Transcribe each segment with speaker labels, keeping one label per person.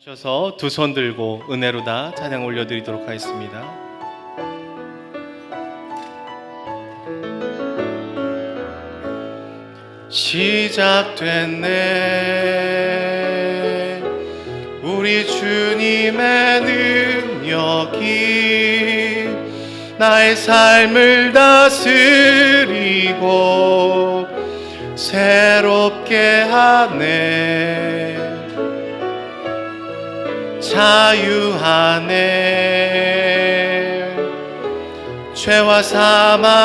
Speaker 1: 주셔서 두 손 들고 은혜로다 찬양 올려드리도록 하겠습니다. 시작됐네 우리 주님의 능력이 나의 삶을 다스리고 새롭게 하네. 자유하네. 죄와 사망으로부터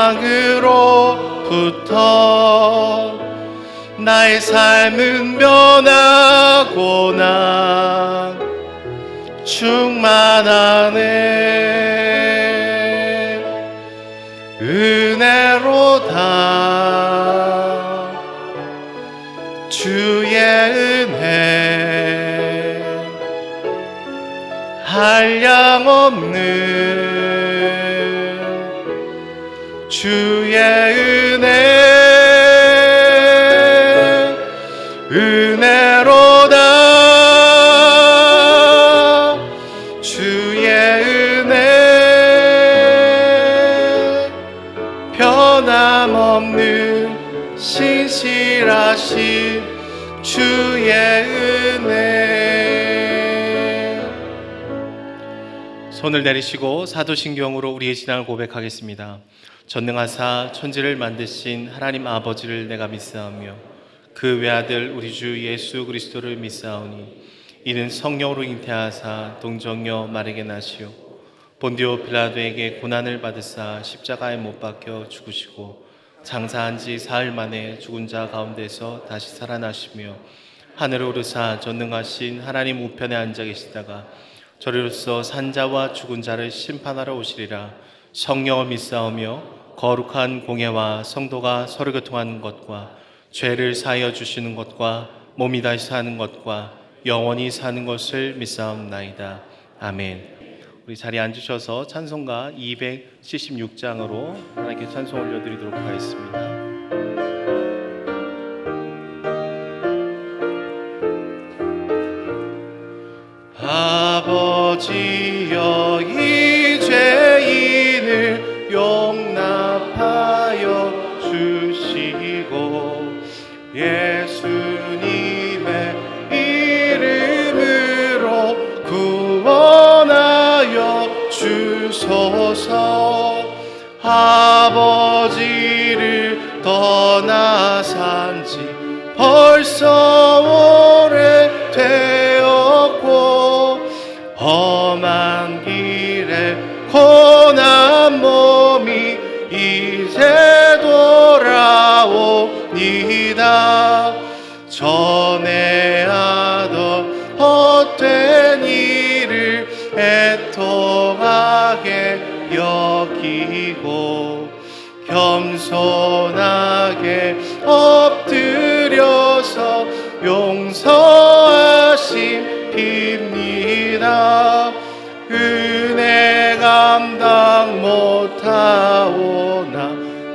Speaker 1: 나의 삶은 변하고나 충만하네. 은혜로다 주의 은혜 한량없는 주의 은혜 은혜로다 주의 은혜 변함없는 신실하신 주의 은혜. 손을 내리시고 사도신경으로 우리의 신앙을 고백하겠습니다. 전능하사 천지를 만드신 하나님 아버지를 내가 믿사오며 그 외아들 우리 주 예수 그리스도를 믿사오니 이는 성령으로 잉태하사 동정녀 마리게 나시오 본디오 빌라도에게 고난을 받으사 십자가에 못 박혀 죽으시고 장사한 지 사흘 만에 죽은 자 가운데서 다시 살아나시며 하늘에 오르사 전능하신 하나님 우편에 앉아 계시다가 저리로서 산자와 죽은 자를 심판하러 오시리라. 성령을 믿사오며 거룩한 공예와 성도가 서로 교통하는 것과 죄를 사하여 주시는 것과 몸이 다시 사는 것과 영원히 사는 것을 믿사옵나이다. 아멘. 우리 자리에 앉으셔서 찬송가 276장으로 하나님께 찬송 올려드리도록 하겠습니다. 아버지여 이 죄인을 용납하여 주시고 예수님의 이름으로 구원하여 주소서. 아버지를 떠나 산지 벌써 오래되었고 험한 길에 고난 몸이 이제 돌아옵니다. 전에 하던 헛된 일을 애통하게 여기고 겸손하게 엎드려서 용서하심 빕니다. 은혜 감당 못하오나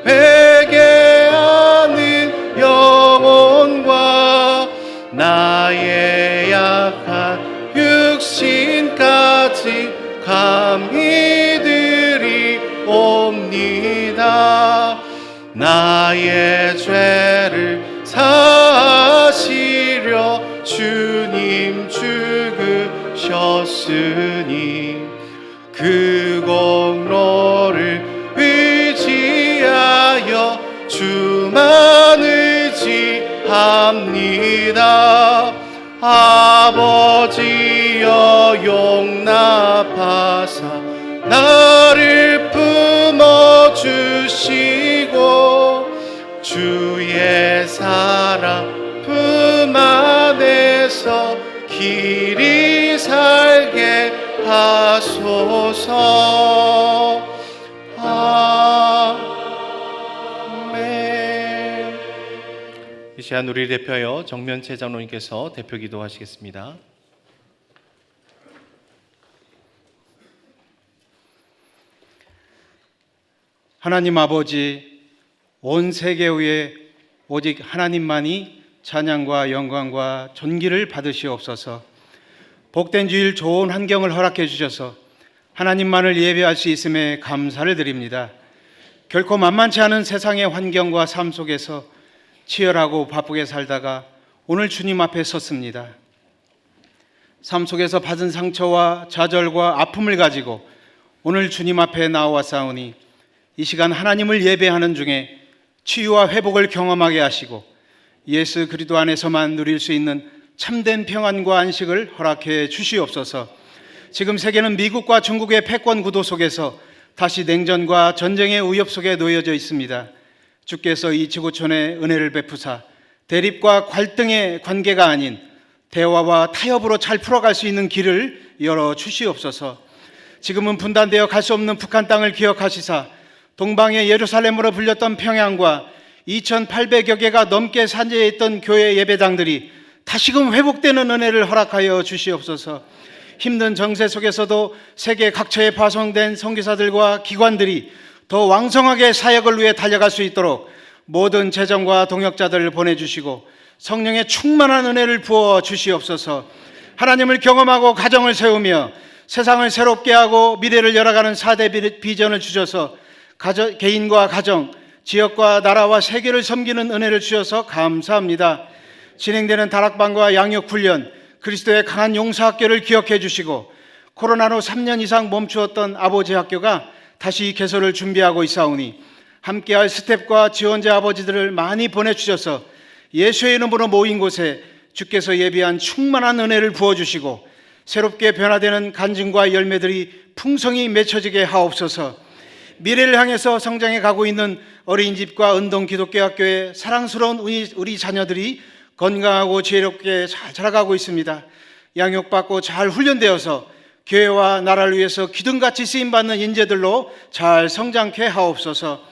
Speaker 1: 회개하는 영혼과 나의 약한 육신까지 감히 드리옵니다. 나의 죄를 사하시려 주님 죽으셨으니 그 공로를 의지하여 주만 의지합니다. 아버지여 용납하사 나를 품어주시고 주의 사랑 품 안에서 길이 살게 하소서. 아멘. 이 시간 우리 대표여 정면채 장로님께서 대표 기도하시겠습니다.
Speaker 2: 하나님 아버지, 온 세계 위에 오직 하나님만이 찬양과 영광과 존귀를 받으시옵소서. 복된 주일 좋은 환경을 허락해 주셔서 하나님만을 예배할 수 있음에 감사를 드립니다. 결코 만만치 않은 세상의 환경과 삶 속에서 치열하고 바쁘게 살다가 오늘 주님 앞에 섰습니다. 삶 속에서 받은 상처와 좌절과 아픔을 가지고 오늘 주님 앞에 나와싸우니 이 시간 하나님을 예배하는 중에 치유와 회복을 경험하게 하시고 예수 그리스도 안에서만 누릴 수 있는 참된 평안과 안식을 허락해 주시옵소서. 지금 세계는 미국과 중국의 패권 구도 속에서 다시 냉전과 전쟁의 위협 속에 놓여져 있습니다. 주께서 이 지구촌에 은혜를 베푸사 대립과 갈등의 관계가 아닌 대화와 타협으로 잘 풀어갈 수 있는 길을 열어 주시옵소서. 지금은 분단되어 갈 수 없는 북한 땅을 기억하시사 동방의 예루살렘으로 불렸던 평양과 2,800여 개가 넘게 산재해 있던 교회 예배당들이 다시금 회복되는 은혜를 허락하여 주시옵소서. 힘든 정세 속에서도 세계 각처에 파송된 선교사들과 기관들이 더 왕성하게 사역을 위해 달려갈 수 있도록 모든 재정과 동역자들을 보내주시고 성령의 충만한 은혜를 부어 주시옵소서. 하나님을 경험하고 가정을 세우며 세상을 새롭게 하고 미래를 열어가는 4대 비전을 주셔서 개인과 가정, 지역과 나라와 세계를 섬기는 은혜를 주셔서 감사합니다. 진행되는 다락방과 양육훈련, 그리스도의 강한 용사학교를 기억해 주시고 코로나로 3년 이상 멈추었던 아버지 학교가 다시 개설을 준비하고 있사오니 함께할 스텝과 지원자 아버지들을 많이 보내주셔서 예수의 이름으로 모인 곳에 주께서 예비한 충만한 은혜를 부어주시고 새롭게 변화되는 간증과 열매들이 풍성히 맺혀지게 하옵소서. 미래를 향해서 성장해 가고 있는 어린이집과 은동 기독교학교의 사랑스러운 우리 자녀들이 건강하고 지혜롭게 잘 자라가고 있습니다. 양육받고 잘 훈련되어서 교회와 나라를 위해서 기둥같이 쓰임받는 인재들로 잘 성장케 하옵소서.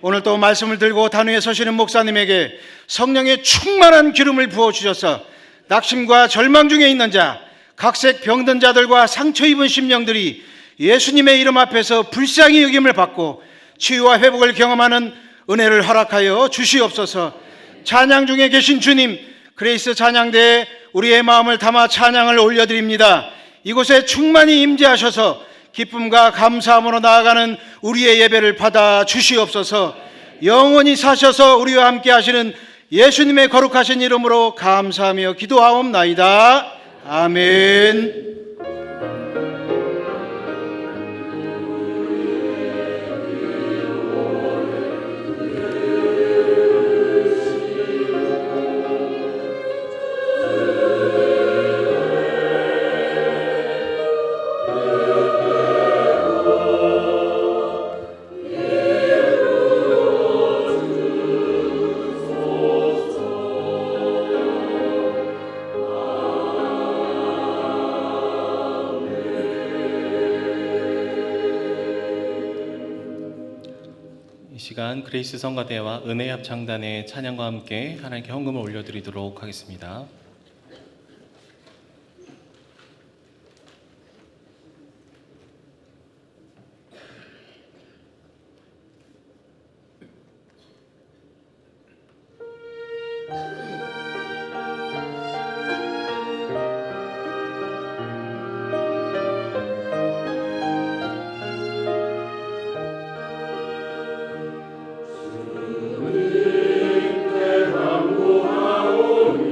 Speaker 2: 오늘 또 말씀을 들고 단위에 서시는 목사님에게 성령의 충만한 기름을 부어주셔서 낙심과 절망 중에 있는 자, 각색 병든 자들과 상처 입은 심령들이 예수님의 이름 앞에서 불쌍히 여김을 받고 치유와 회복을 경험하는 은혜를 허락하여 주시옵소서. 찬양 중에 계신 주님, 그레이스 찬양대에 우리의 마음을 담아 찬양을 올려드립니다. 이곳에 충만히 임재하셔서 기쁨과 감사함으로 나아가는 우리의 예배를 받아 주시옵소서. 영원히 사셔서 우리와 함께 하시는 예수님의 거룩하신 이름으로 감사하며 기도하옵나이다. 아멘.
Speaker 1: 이 시간 그레이스 성가대와 은혜 합창단의 찬양과 함께 하나님께 헌금을 올려드리도록 하겠습니다.
Speaker 3: 주님 께 간구하오니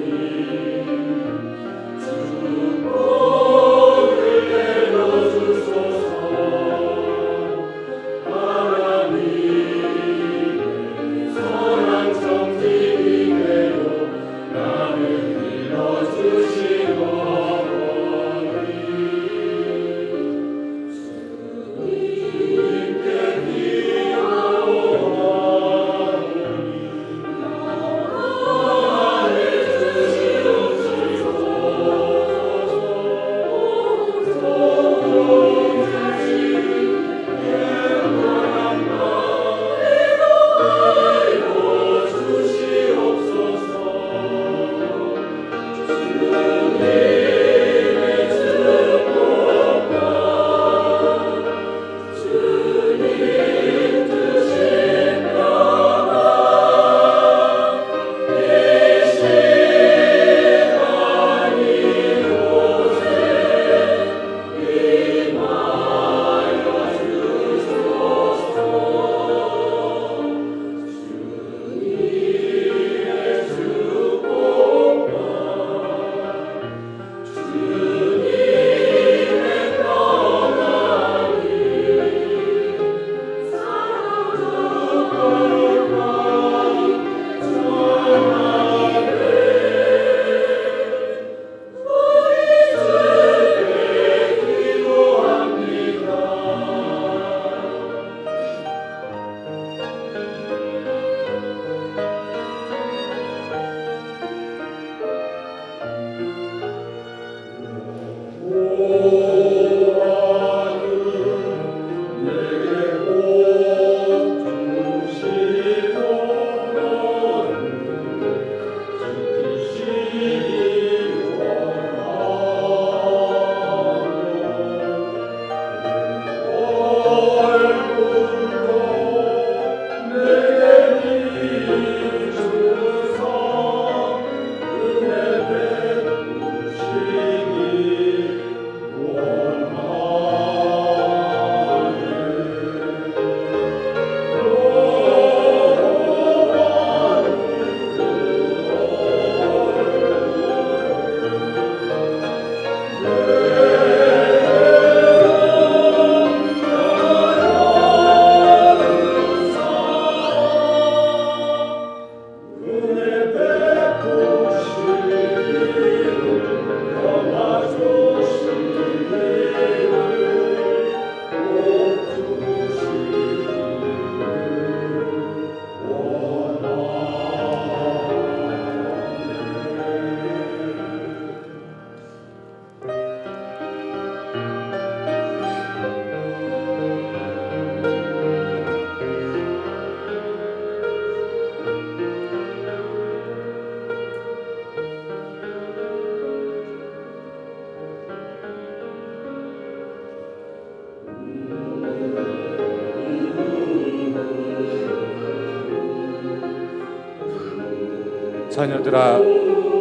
Speaker 3: 자녀들아,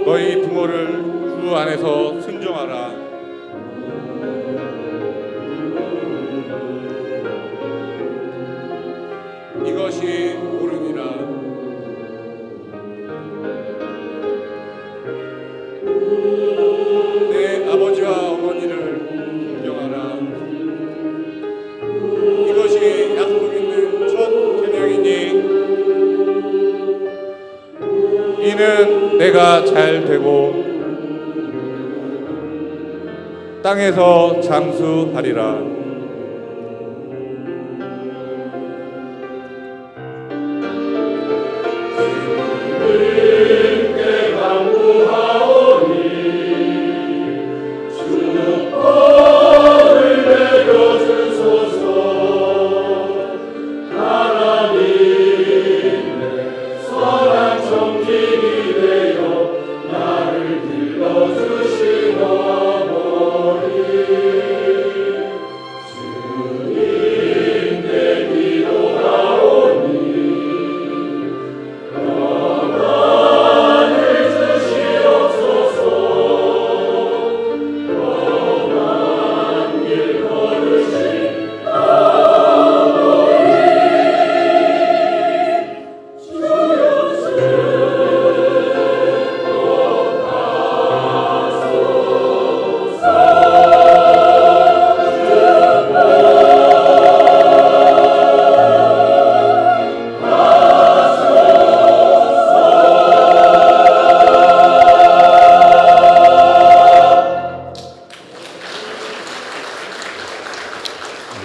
Speaker 3: 너희 부모를 주 안에서 순종하라. 이것이 옳으니라. 내 아버지와 어머니를 존경하라. 이것이 약속 있는 첫 계명이니 이는 내가 잘 되고 땅에서 장수하리라.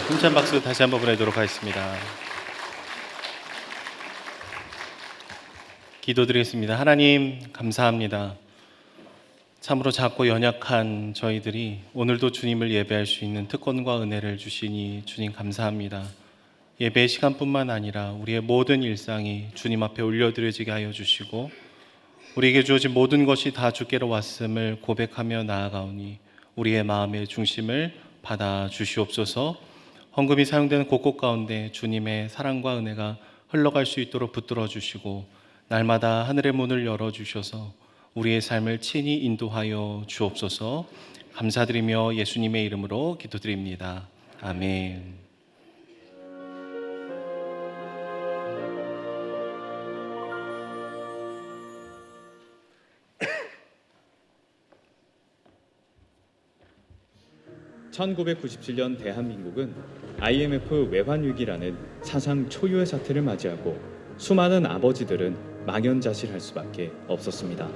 Speaker 1: 힘찬 박수 다시 한번 보내도록 하겠습니다. 기도드리겠습니다. 하나님 감사합니다. 참으로 작고 연약한 저희들이 오늘도 주님을 예배할 수 있는 특권과 은혜를 주시니 주님 감사합니다. 예배 시간뿐만 아니라 우리의 모든 일상이 주님 앞에 올려드려지게 하여 주시고 우리에게 주어진 모든 것이 다 주께로 왔음을 고백하며 나아가오니 우리의 마음의 중심을 받아 주시옵소서. 헌금이 사용되는 곳곳 가운데 주님의 사랑과 은혜가 흘러갈 수 있도록 붙들어 주시고 날마다 하늘의 문을 열어주셔서 우리의 삶을 친히 인도하여 주옵소서. 감사드리며 예수님의 이름으로 기도드립니다. 아멘.
Speaker 4: (1997년) 대한민국은 IMF 외환위기라는 사상 초유의 사태를 맞이하고 수많은 아버지들은 망연자실할 수밖에 없었습니다.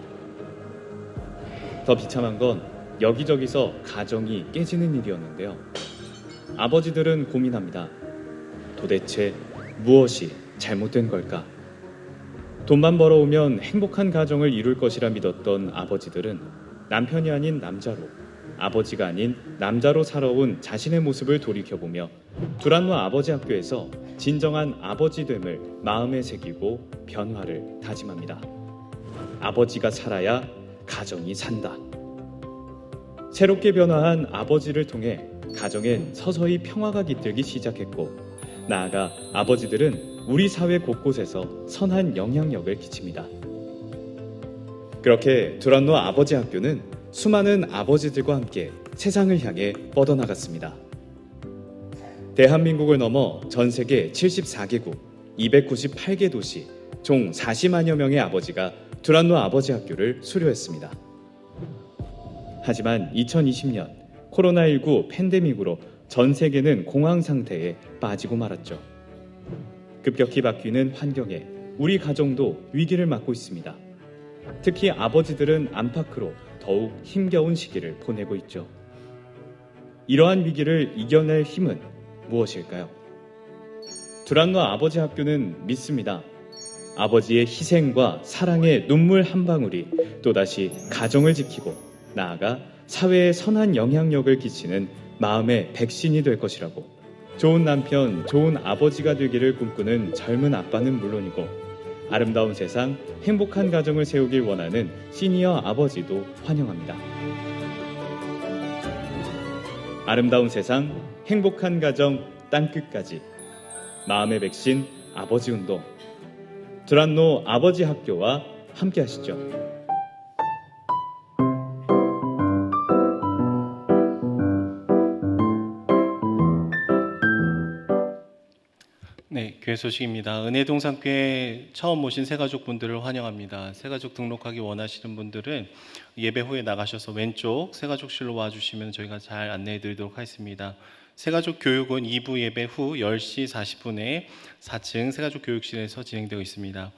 Speaker 4: 더 비참한 건 여기저기서 가정이 깨지는 일이었는데요. 아버지들은 고민합니다. 도대체 무엇이 잘못된 걸까? 돈만 벌어오면 행복한 가정을 이룰 것이라 믿었던 아버지들은 남편이 아닌 남자로, 아버지가 아닌 남자로 살아온 자신의 모습을 돌이켜보며 두란노 아버지 학교에서 진정한 아버지됨을 마음에 새기고 변화를 다짐합니다. 아버지가 살아야 가정이 산다. 새롭게 변화한 아버지를 통해 가정엔 서서히 평화가 깃들기 시작했고 나아가 아버지들은 우리 사회 곳곳에서 선한 영향력을 끼칩니다. 그렇게 두란노 아버지 학교는 수많은 아버지들과 함께 세상을 향해 뻗어나갔습니다. 대한민국을 넘어 전 세계 74개국, 298개 도시, 총 40만여 명의 아버지가 두란노 아버지 학교를 수료했습니다. 하지만 2020년 코로나19 팬데믹으로 전 세계는 공황 상태에 빠지고 말았죠. 급격히 바뀌는 환경에 우리 가정도 위기를 맞고 있습니다. 특히 아버지들은 안팎으로 더욱 힘겨운 시기를 보내고 있죠. 이러한 위기를 이겨낼 힘은 무엇일까요? 두란노 아버지 학교는 믿습니다. 아버지의 희생과 사랑의 눈물 한 방울이 또다시 가정을 지키고 나아가 사회에 선한 영향력을 끼치는 마음의 백신이 될 것이라고. 좋은 남편, 좋은 아버지가 되기를 꿈꾸는 젊은 아빠는 물론이고 아름다운 세상, 행복한 가정을 세우길 원하는 시니어 아버지도 환영합니다. 아름다운 세상, 행복한 가정, 땅끝까지. 마음의 백신, 아버지 운동. 두란노 아버지 학교와 함께 하시죠.
Speaker 1: 네, 교회 소식입니다. 은혜동산교회 처음 오신 새가족분들을 환영합니다. 새가족 등록하기 원하시는 분들은 예배 후에 나가셔서 왼쪽 새가족실로 와주시면 저희가 잘 안내해 드리도록 하겠습니다. 새가족 교육은 2부 예배 후 10시 40분에 4층 새가족 교육실에서 진행되고 있습니다.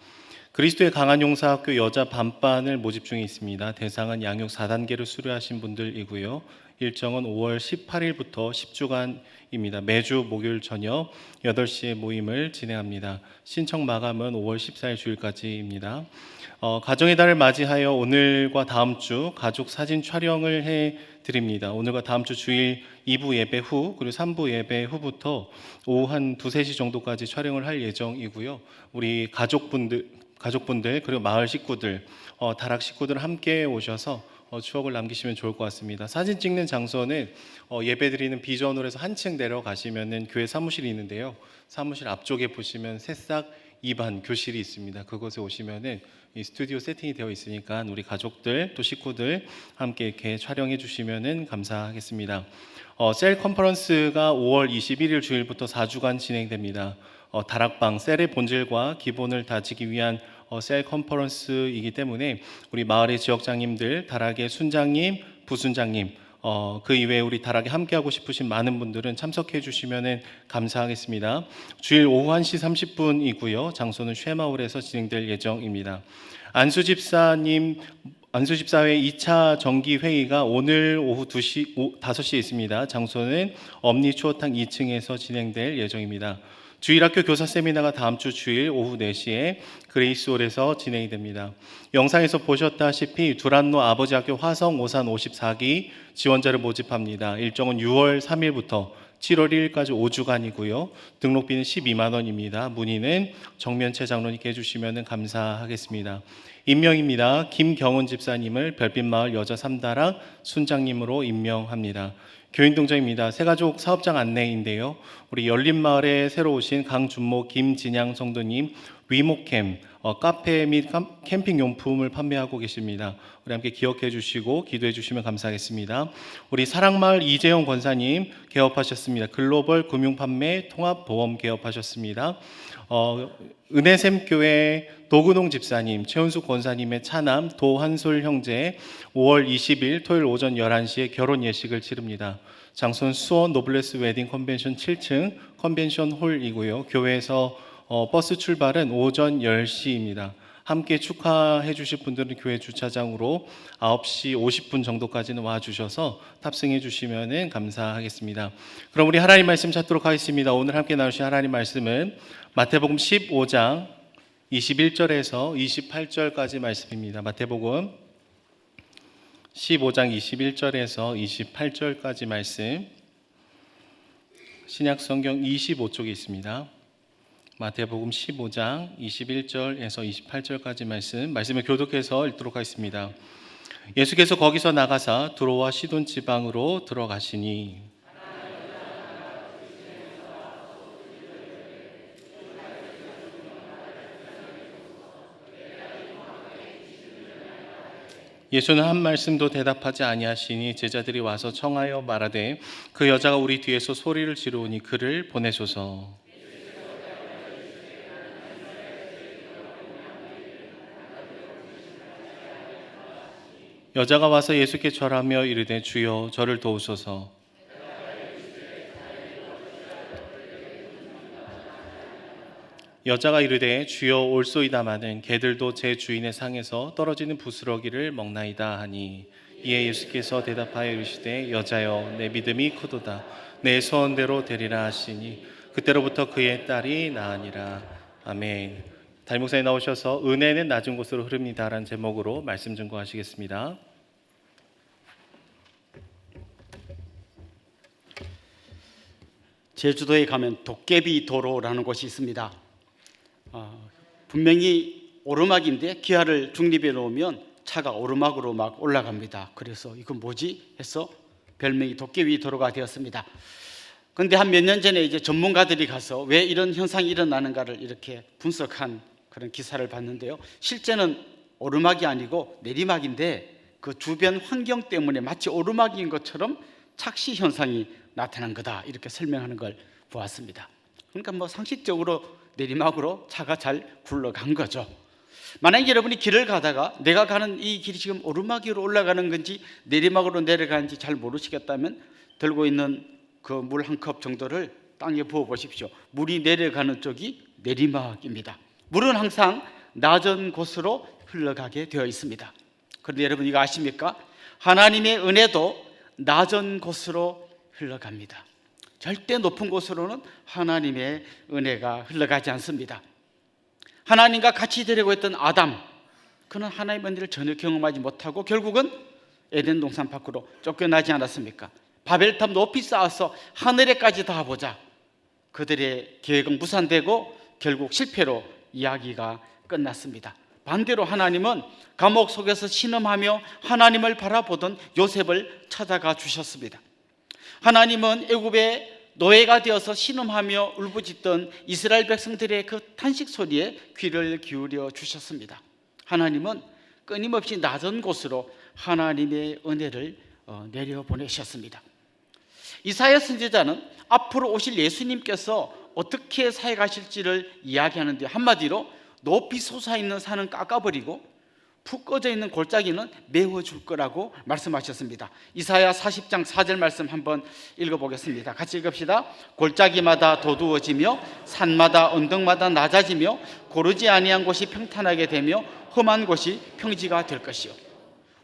Speaker 1: 그리스도의 강한 용사학교 여자 반반을 모집 중에 있습니다. 대상은 양육 4단계를 수료하신 분들이고요. 일정은 5월 18일부터 10주간입니다. 매주 목요일 저녁 8시에 모임을 진행합니다. 신청 마감은 5월 14일 주일까지입니다. 가정의 달을 맞이하여 오늘과 다음 주 가족 사진 촬영을 해드립니다. 오늘과 다음 주 주일 2부 예배 후 그리고 3부 예배 후부터 오후 한 2, 3시 정도까지 촬영을 할 예정이고요. 우리 가족분들 그리고 마을 식구들, 다락 식구들 함께 오셔서 추억을 남기시면 좋을 것 같습니다. 사진 찍는 장소는 예배드리는 비전홀에서 한층 내려가시면은 교회 사무실이 있는데요. 사무실 앞쪽에 보시면 새싹 2반 교실이 있습니다. 그곳에 오시면은 이 스튜디오 세팅이 되어 있으니까 우리 가족들 또 식구들 함께 이렇게 촬영해 주시면은 감사하겠습니다. 셀 컨퍼런스가 5월 21일 주일부터 4주간 진행됩니다. 다락방 셀의 본질과 기본을 다지기 위한 셀 컨퍼런스이기 때문에 우리 마을의 지역장님들, 다락의 순장님, 부순장님, 그 이외에 우리 다락에 함께하고 싶으신 많은 분들은 참석해 주시면 감사하겠습니다. 주일 오후 1시 30분이고요. 장소는 쉐마홀에서 진행될 예정입니다. 안수집사회 2차 정기회의가 오늘 오후 5시에 있습니다. 장소는 엄니 추어탕 2층에서 진행될 예정입니다. 주일학교 교사 세미나가 다음 주 주일 오후 4시에 그레이스홀에서 진행이 됩니다. 영상에서 보셨다시피 두란노 아버지학교 화성 오산 54기 지원자를 모집합니다. 일정은 6월 3일부터 7월 1일까지 5주간이고요. 등록비는 12만 원입니다. 문의는 정면채 장로님께 해주시면 감사하겠습니다. 임명입니다. 김경은 집사님을 별빛마을 여자 3다락 순장님으로 임명합니다. 교인동정입니다. 새가족 사업장 안내인데요. 우리 열린마을에 새로 오신 강준모 김진양 성도님 위목캠 카페 및 캠핑 용품을 판매하고 계십니다. 우리 함께 기억해 주시고 기도해 주시면 감사하겠습니다. 우리 사랑마을 이재영 권사님 개업하셨습니다. 글로벌 금융판매 통합보험 개업하셨습니다. 은혜샘교회 도근홍 집사님, 최은숙 권사님의 차남 도한솔 형제 5월 20일 토요일 오전 11시에 결혼 예식을 치릅니다. 장소는 수원 노블레스 웨딩 컨벤션 7층 컨벤션 홀이고요. 교회에서 버스 출발은 오전 10시입니다. 함께 축하해 주실 분들은 교회 주차장으로 9시 50분 정도까지는 와주셔서 탑승해 주시면 감사하겠습니다. 그럼 우리 하나님 말씀 찾도록 하겠습니다. 오늘 함께 나누신 하나님 말씀은 마태복음 15장 21절에서 28절까지 말씀입니다. 마태복음 15장 21절에서 28절까지 말씀, 신약성경 25쪽에 있습니다. 마태복음 15장 21절에서 28절까지 말씀을 교독해서 읽도록 하겠습니다. 예수께서 거기서 나가사 두로와 시돈 지방으로 들어가시니 예수는 한 말씀도 대답하지 아니하시니 제자들이 와서 청하여 말하되 그 여자가 우리 뒤에서 소리를 지르오니 그를 보내소서. 여자가 와서 예수께 절하며 이르되 주여 저를 도우소서. 여자가 이르되 주여 올소이다마는 개들도 제 주인의 상에서 떨어지는 부스러기를 먹나이다 하니 이에 예수께서 대답하여 이르시되 여자여 내 믿음이 크도다 내 소원대로 되리라 하시니 그때로부터 그의 딸이 나으니라. 아멘. 담임목사님 나오셔서 은혜는 낮은 곳으로 흐릅니다라는 제목으로 말씀 증거하시겠습니다.
Speaker 5: 제주도에 가면 도깨비 도로라는 곳이 있습니다. 분명히 오르막인데 기아를 중립에 놓으면 차가 오르막으로 막 올라갑니다. 그래서 이건 뭐지 해서 별명이 도깨비 도로가 되었습니다. 그런데 한 몇 년 전에 이제 전문가들이 가서 왜 이런 현상이 일어나는가를 이렇게 분석한 그런 기사를 봤는데요. 실제는 오르막이 아니고 내리막인데 그 주변 환경 때문에 마치 오르막인 것처럼 착시 현상이 나타난 거다, 이렇게 설명하는 걸 보았습니다. 그러니까 뭐 상식적으로 내리막으로 차가 잘 굴러간 거죠. 만약에 여러분이 길을 가다가 내가 가는 이 길이 지금 오르막 위로 올라가는 건지 내리막으로 내려가는지 잘 모르시겠다면 들고 있는 그 물 한 컵 정도를 땅에 부어 보십시오. 물이 내려가는 쪽이 내리막입니다. 물은 항상 낮은 곳으로 흘러가게 되어 있습니다. 그런데 여러분 이거 아십니까? 하나님의 은혜도 낮은 곳으로 흘러갑니다. 절대 높은 곳으로는 하나님의 은혜가 흘러가지 않습니다. 하나님과 같이 되려고 했던 아담, 그는 하나님의 은혜를 전혀 경험하지 못하고 결국은 에덴 동산 밖으로 쫓겨나지 않았습니까? 바벨탑 높이 쌓아서 하늘에까지 닿아보자. 그들의 계획은 무산되고 결국 실패로 이야기가 끝났습니다. 반대로 하나님은 감옥 속에서 신음하며 하나님을 바라보던 요셉을 찾아가 주셨습니다. 하나님은 애굽의 노예가 되어서 신음하며 울부짖던 이스라엘 백성들의 그 탄식 소리에 귀를 기울여 주셨습니다. 하나님은 끊임없이 낮은 곳으로 하나님의 은혜를 내려보내셨습니다. 이사야 선지자는 앞으로 오실 예수님께서 어떻게 사역하실지를 이야기하는데, 한마디로 높이 솟아있는 산은 깎아버리고 푹 꺼져 있는 골짜기는 메워줄 거라고 말씀하셨습니다. 이사야 40장 4절 말씀 한번 읽어보겠습니다. 같이 읽읍시다. 골짜기마다 도두어지며 산마다 언덕마다 낮아지며 고르지 아니한 곳이 평탄하게 되며 험한 곳이 평지가 될 것이요.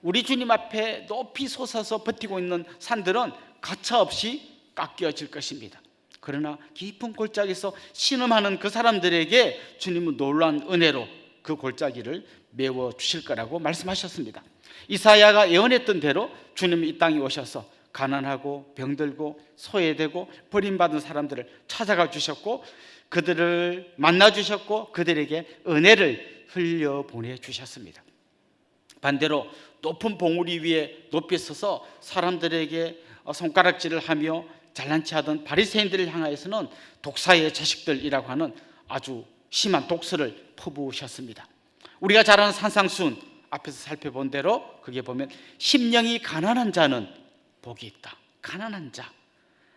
Speaker 5: 우리 주님 앞에 높이 솟아서 버티고 있는 산들은 가차없이 깎여질 것입니다. 그러나 깊은 골짜기에서 신음하는 그 사람들에게 주님은 놀라운 은혜로 그 골짜기를 메워 주실 거라고 말씀하셨습니다. 이사야가 예언했던 대로 주님이 이 땅에 오셔서 가난하고 병들고 소외되고 버림받은 사람들을 찾아가 주셨고 그들을 만나 주셨고 그들에게 은혜를 흘려보내 주셨습니다. 반대로 높은 봉우리 위에 높이 서서 사람들에게 손가락질을 하며 잘난 체 하던 바리새인들을 향하여서는 독사의 자식들이라고 하는 아주 심한 독설을 퍼부으셨습니다. 우리가 잘 아는 산상수훈 앞에서 살펴본 대로 거기에 보면 심령이 가난한 자는 복이 있다. 가난한 자,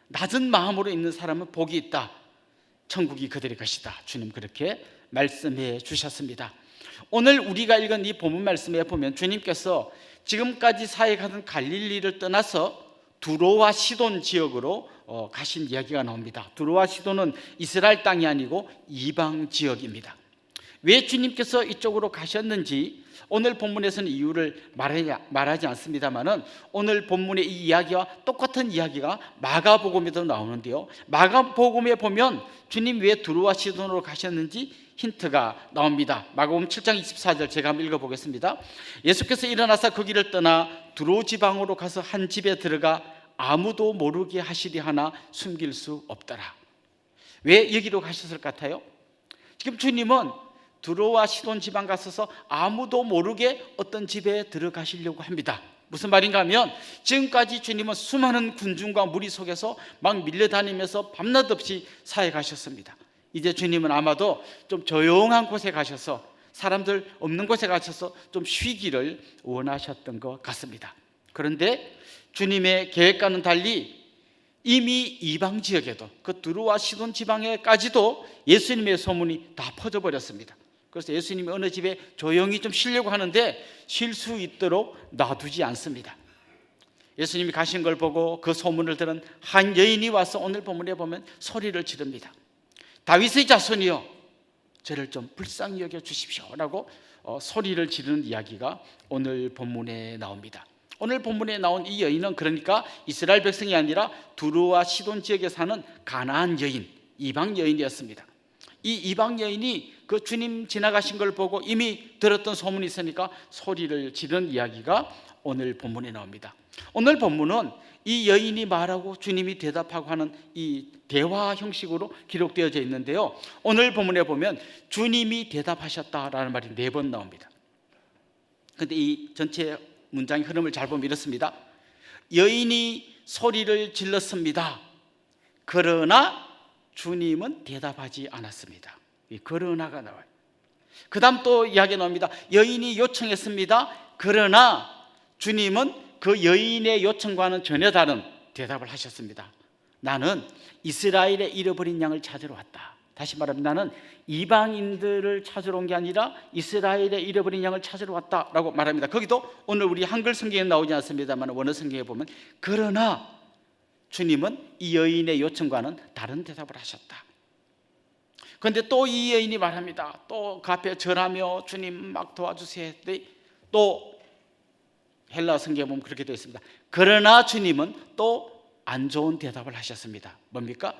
Speaker 5: 낮은 마음으로 있는 사람은 복이 있다. 천국이 그들의 것이다. 주님 그렇게 말씀해 주셨습니다. 오늘 우리가 읽은 이 본문 말씀에 보면 주님께서 지금까지 사역하던 갈릴리를 떠나서 두로와 시돈 지역으로 가신 이야기가 나옵니다. 두로와 시돈은 이스라엘 땅이 아니고 이방 지역입니다. 왜 주님께서 이쪽으로 가셨는지 오늘 본문에서는 이유를 말하지 않습니다만은 오늘 본문의 이 이야기와 똑같은 이야기가 마가복음에도 나오는데요. 마가복음에 보면 주님 왜 두로와 시돈으로 가셨는지 힌트가 나옵니다. 마가복음 7장 24절 제가 한번 읽어보겠습니다. 예수께서 일어나서 그 길을 떠나 두로 지방으로 가서 한 집에 들어가 아무도 모르게 하시리 하나 숨길 수 없더라. 왜 여기로 가셨을 것 같아요? 지금 주님은 두로와 시돈 지방 가셔서 아무도 모르게 어떤 집에 들어가시려고 합니다. 무슨 말인가 하면 지금까지 주님은 수많은 군중과 무리 속에서 막 밀려다니면서 밤낮 없이 사역하셨습니다. 이제 주님은 아마도 좀 조용한 곳에 가셔서 사람들 없는 곳에 가셔서 좀 쉬기를 원하셨던 것 같습니다. 그런데 주님의 계획과는 달리 이미 이방 지역에도 그 두로와 시돈 지방에까지도 예수님의 소문이 다 퍼져버렸습니다. 그래서 예수님이 어느 집에 조용히 좀 쉬려고 하는데 쉴 수 있도록 놔두지 않습니다. 예수님이 가신 걸 보고 그 소문을 들은 한 여인이 와서 오늘 본문에 보면 소리를 지릅니다. 다윗의 자손이여 저를 좀 불쌍히 여겨 주십시오 라고 소리를 지르는 이야기가 오늘 본문에 나옵니다. 오늘 본문에 나온 이 여인은 그러니까 이스라엘 백성이 아니라 두로와 시돈 지역에 사는 가나안 여인, 이방 여인이었습니다. 이 이방 여인이 그 주님 지나가신 걸 보고 이미 들었던 소문이 있으니까 소리를 지른 이야기가 오늘 본문에 나옵니다. 오늘 본문은 이 여인이 말하고 주님이 대답하고 하는 이 대화 형식으로 기록되어져 있는데요. 오늘 본문에 보면 주님이 대답하셨다라는 말이 4번 나옵니다. 그런데 이 전체 문장의 흐름을 잘 보면 이렇습니다. 여인이 소리를 질렀습니다. 그러나 주님은 대답하지 않았습니다. 이 그러나가 나와요. 그 다음 또 이야기 나옵니다. 여인이 요청했습니다. 그러나 주님은 그 여인의 요청과는 전혀 다른 대답을 하셨습니다. 나는 이스라엘에 잃어버린 양을 찾으러 왔다. 다시 말하면 나는 이방인들을 찾으러 온 게 아니라 이스라엘에 잃어버린 양을 찾으러 왔다라고 말합니다. 거기도 오늘 우리 한글 성경에 나오지 않습니다만 원어 성경에 보면 그러나 주님은 이 여인의 요청과는 다른 대답을 하셨다. 그런데 또 이 여인이 말합니다. 또 그 앞에 절하며 주님 막 도와주세요. 또 헬라 성경에 보면 그렇게 되어 있습니다. 그러나 주님은 또 안 좋은 대답을 하셨습니다. 뭡니까?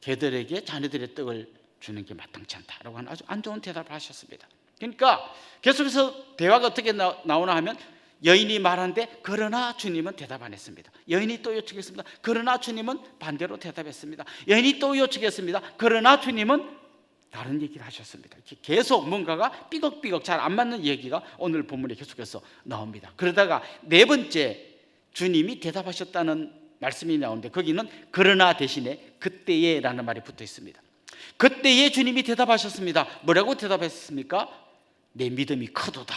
Speaker 5: 개들에게 자녀들의 떡을 주는 게 마땅치 않다라고 하는 아주 안 좋은 대답을 하셨습니다. 그러니까 계속해서 대화가 어떻게 나오나 하면 여인이 말하는데 그러나 주님은 대답 안 했습니다. 여인이 또 요청했습니다. 그러나 주님은 반대로 대답했습니다. 여인이 또 요청했습니다. 그러나 주님은 다른 얘기를 하셨습니다. 계속 뭔가가 삐걱삐걱 잘 안 맞는 얘기가 오늘 본문에 계속해서 나옵니다. 그러다가 네 번째 주님이 대답하셨다는 말씀이 나오는데 거기는 그러나 대신에 그때에 라는 말이 붙어 있습니다. 그때에 주님이 대답하셨습니다. 뭐라고 대답했습니까? 내 믿음이 크도다.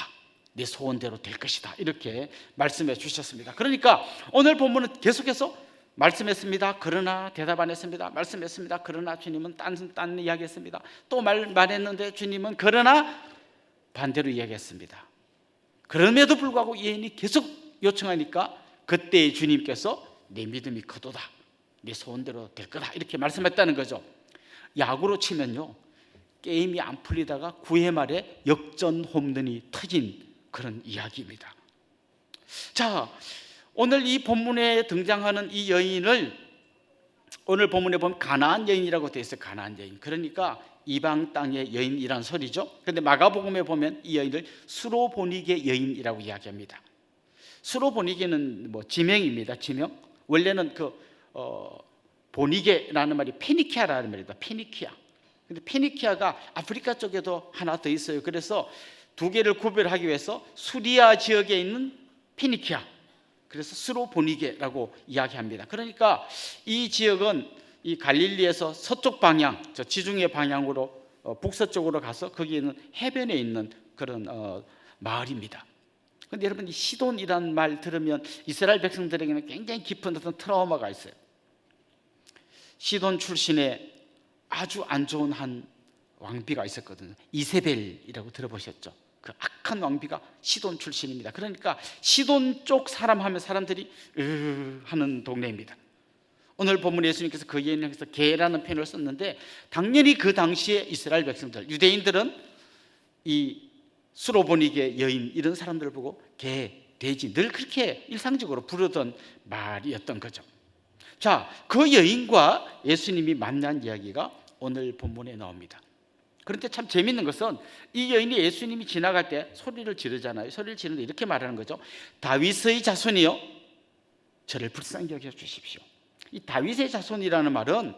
Speaker 5: 내 소원대로 될 것이다. 이렇게 말씀해 주셨습니다. 그러니까 오늘 본문은 계속해서 말씀했습니다. 그러나 대답 안 했습니다. 말씀했습니다. 그러나 주님은 딴 이야기했습니다. 또 말했는데 주님은 그러나 반대로 이야기했습니다. 그럼에도 불구하고 여인이 계속 요청하니까 그때 주님께서 내 믿음이 크도다. 내 소원대로 될 거다. 이렇게 말씀했다는 거죠. 야구로 치면요, 게임이 안 풀리다가 9회 말에 역전 홈런이 터진 그런 이야기입니다. 자, 오늘 이 본문에 등장하는 이 여인을 오늘 본문에 보면 가나안 여인이라고 되어 있어요. 가나안 여인. 그러니까 이방 땅의 여인이란 소리죠. 그런데 마가복음에 보면 이 여인을 수로보니게 여인이라고 이야기합니다. 수로보니게는 뭐 지명입니다. 지명. 원래는 보니게라는 말이 페니키아라는 말이다. 페니키아. 근데 페니키아가 아프리카 쪽에도 하나 더 있어요. 그래서 두 개를 구별하기 위해서 수리아 지역에 있는 페니키아, 그래서 수로보니게라고 이야기합니다. 그러니까 이 지역은 이 갈릴리에서 서쪽 방향, 저 지중해 방향으로 북서쪽으로 가서 거기에는 해변에 있는 그런 마을입니다. 그런데 여러분, 이 시돈이라는 말 들으면 이스라엘 백성들에게는 굉장히 깊은 어떤 트라우마가 있어요. 시돈 출신의 아주 안 좋은 한 왕비가 있었거든요. 이세벨이라고 들어보셨죠? 그 악한 왕비가 시돈 출신입니다. 그러니까 시돈 쪽 사람 하면 사람들이 하는 동네입니다. 오늘 본문에 예수님께서 그 여인에서 개라는 표현을 썼는데 당연히 그 당시에 이스라엘 백성들, 유대인들은 이 수로보니게 여인 이런 사람들을 보고 개, 돼지 늘 그렇게 일상적으로 부르던 말이었던 거죠. 자, 그 여인과 예수님이 만난 이야기가 오늘 본문에 나옵니다. 그런데 참 재밌는 것은 이 여인이 예수님이 지나갈 때 소리를 지르잖아요. 소리를 지르는데 이렇게 말하는 거죠. 다윗의 자손이요, 저를 불쌍히 여겨 주십시오. 이 다윗의 자손이라는 말은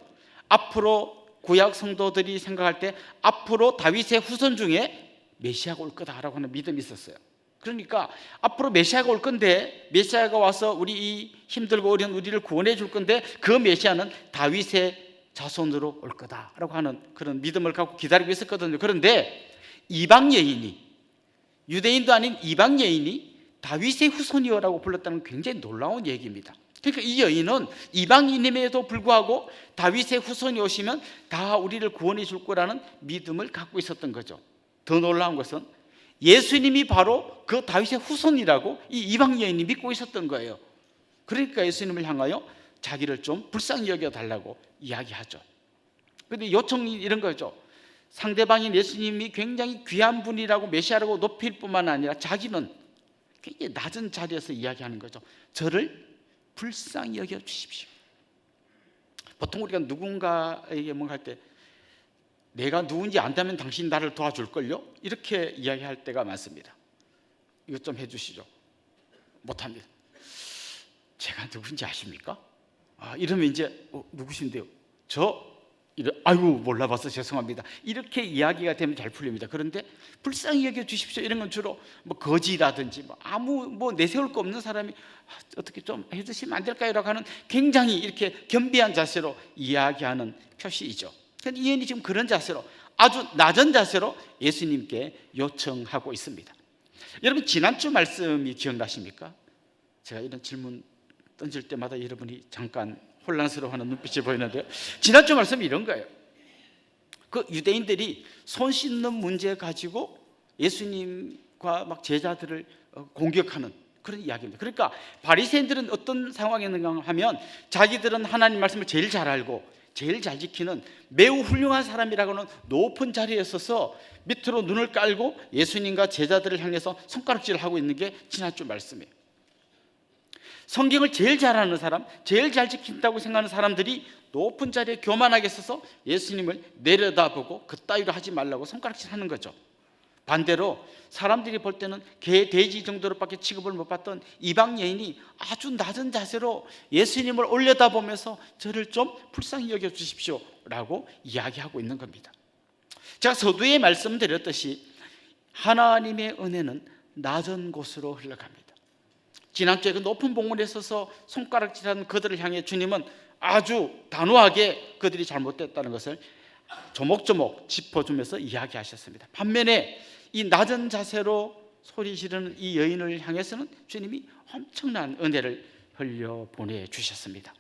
Speaker 5: 앞으로 구약 성도들이 생각할 때 앞으로 다윗의 후손 중에 메시아가 올 거다라고 하는 믿음이 있었어요. 그러니까 앞으로 메시아가 올 건데, 메시아가 와서 우리 이 힘들고 어려운 우리를 구원해 줄 건데 그 메시아는 다윗의 자손으로 올 거다라고 하는 그런 믿음을 갖고 기다리고 있었거든요. 그런데 이방 여인이, 유대인도 아닌 이방 여인이 다윗의 후손이요라고 불렀다는 굉장히 놀라운 얘기입니다. 그러니까 이 여인은 이방인임에도 불구하고 다윗의 후손이 오시면 다 우리를 구원해 줄 거라는 믿음을 갖고 있었던 거죠. 더 놀라운 것은 예수님이 바로 그 다윗의 후손이라고 이 이방 여인이 믿고 있었던 거예요. 그러니까 예수님을 향하여 자기를 좀 불쌍히 여겨달라고 이야기하죠. 그런데 요청이 이런 거죠. 상대방인 예수님이 굉장히 귀한 분이라고 메시아라고 높일 뿐만 아니라 자기는 굉장히 낮은 자리에서 이야기하는 거죠. 저를 불쌍히 여겨 주십시오. 보통 우리가 누군가에게 뭔가 할 때 내가 누군지 안다면 당신 나를 도와줄걸요? 이렇게 이야기할 때가 많습니다. 이것 좀 해주시죠. 못합니다. 제가 누군지 아십니까? 이러면 이제 누구신데요? 아이고 몰라봐서 죄송합니다. 이렇게 이야기가 되면 잘 풀립니다. 그런데 불쌍히 여겨 주십시오 이런 건 주로 뭐 거지라든지 아무 내세울 거 없는 사람이 어떻게 좀 해주시면 안 될까요? 라고 하는 굉장히 이렇게 겸비한 자세로 이야기하는 표시이죠. 그런데 이 여인이 지금 그런 자세로 아주 낮은 자세로 예수님께 요청하고 있습니다. 여러분, 지난주 말씀이 기억나십니까? 제가 이런 질문 던질 때마다 여러분이 잠깐 혼란스러워하는 눈빛이 보이는데요, 지난주 말씀이 이런 거예요. 그 유대인들이 손 씻는 문제 가지고 예수님과 막 제자들을 공격하는 그런 이야기입니다. 그러니까 바리새인들은 어떤 상황이었는가 하면, 자기들은 하나님 말씀을 제일 잘 알고 제일 잘 지키는 매우 훌륭한 사람이라고는 높은 자리에 서서 밑으로 눈을 깔고 예수님과 제자들을 향해서 손가락질을 하고 있는 게 지난주 말씀이에요. 성경을 제일 잘 아는 사람, 제일 잘 지킨다고 생각하는 사람들이 높은 자리에 교만하게 서서 예수님을 내려다보고 그따위로 하지 말라고 손가락질 하는 거죠. 반대로 사람들이 볼 때는 개, 돼지 정도로밖에 취급을 못 받던 이방 여인이 아주 낮은 자세로 예수님을 올려다보면서 저를 좀 불쌍히 여겨주십시오 라고 이야기하고 있는 겁니다. 제가 서두에 말씀드렸듯이 하나님의 은혜는 낮은 곳으로 흘러갑니다. 지난주에 그 높은 봉우리에 서서 손가락질하는 그들을 향해 주님은 아주 단호하게 그들이 잘못됐다는 것을 조목조목 짚어주면서 이야기하셨습니다. 반면에 이 낮은 자세로 소리 지르는 이 여인을 향해서는 주님이 엄청난 은혜를 흘려 보내주셨습니다.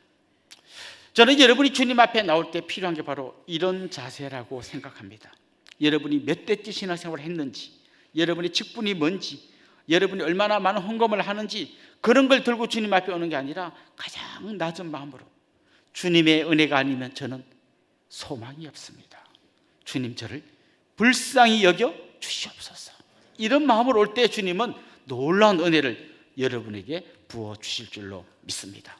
Speaker 5: 저는 여러분이 주님 앞에 나올 때 필요한 게 바로 이런 자세라고 생각합니다. 여러분이 몇 대째 신앙생활을 했는지, 여러분의 직분이 뭔지, 여러분이 얼마나 많은 헌금을 하는지, 그런 걸 들고 주님 앞에 오는 게 아니라 가장 낮은 마음으로, 주님의 은혜가 아니면 저는 소망이 없습니다. 주님, 저를 불쌍히 여겨 주시옵소서. 이런 마음으로 올 때 주님은 놀라운 은혜를 여러분에게 부어 주실 줄로 믿습니다.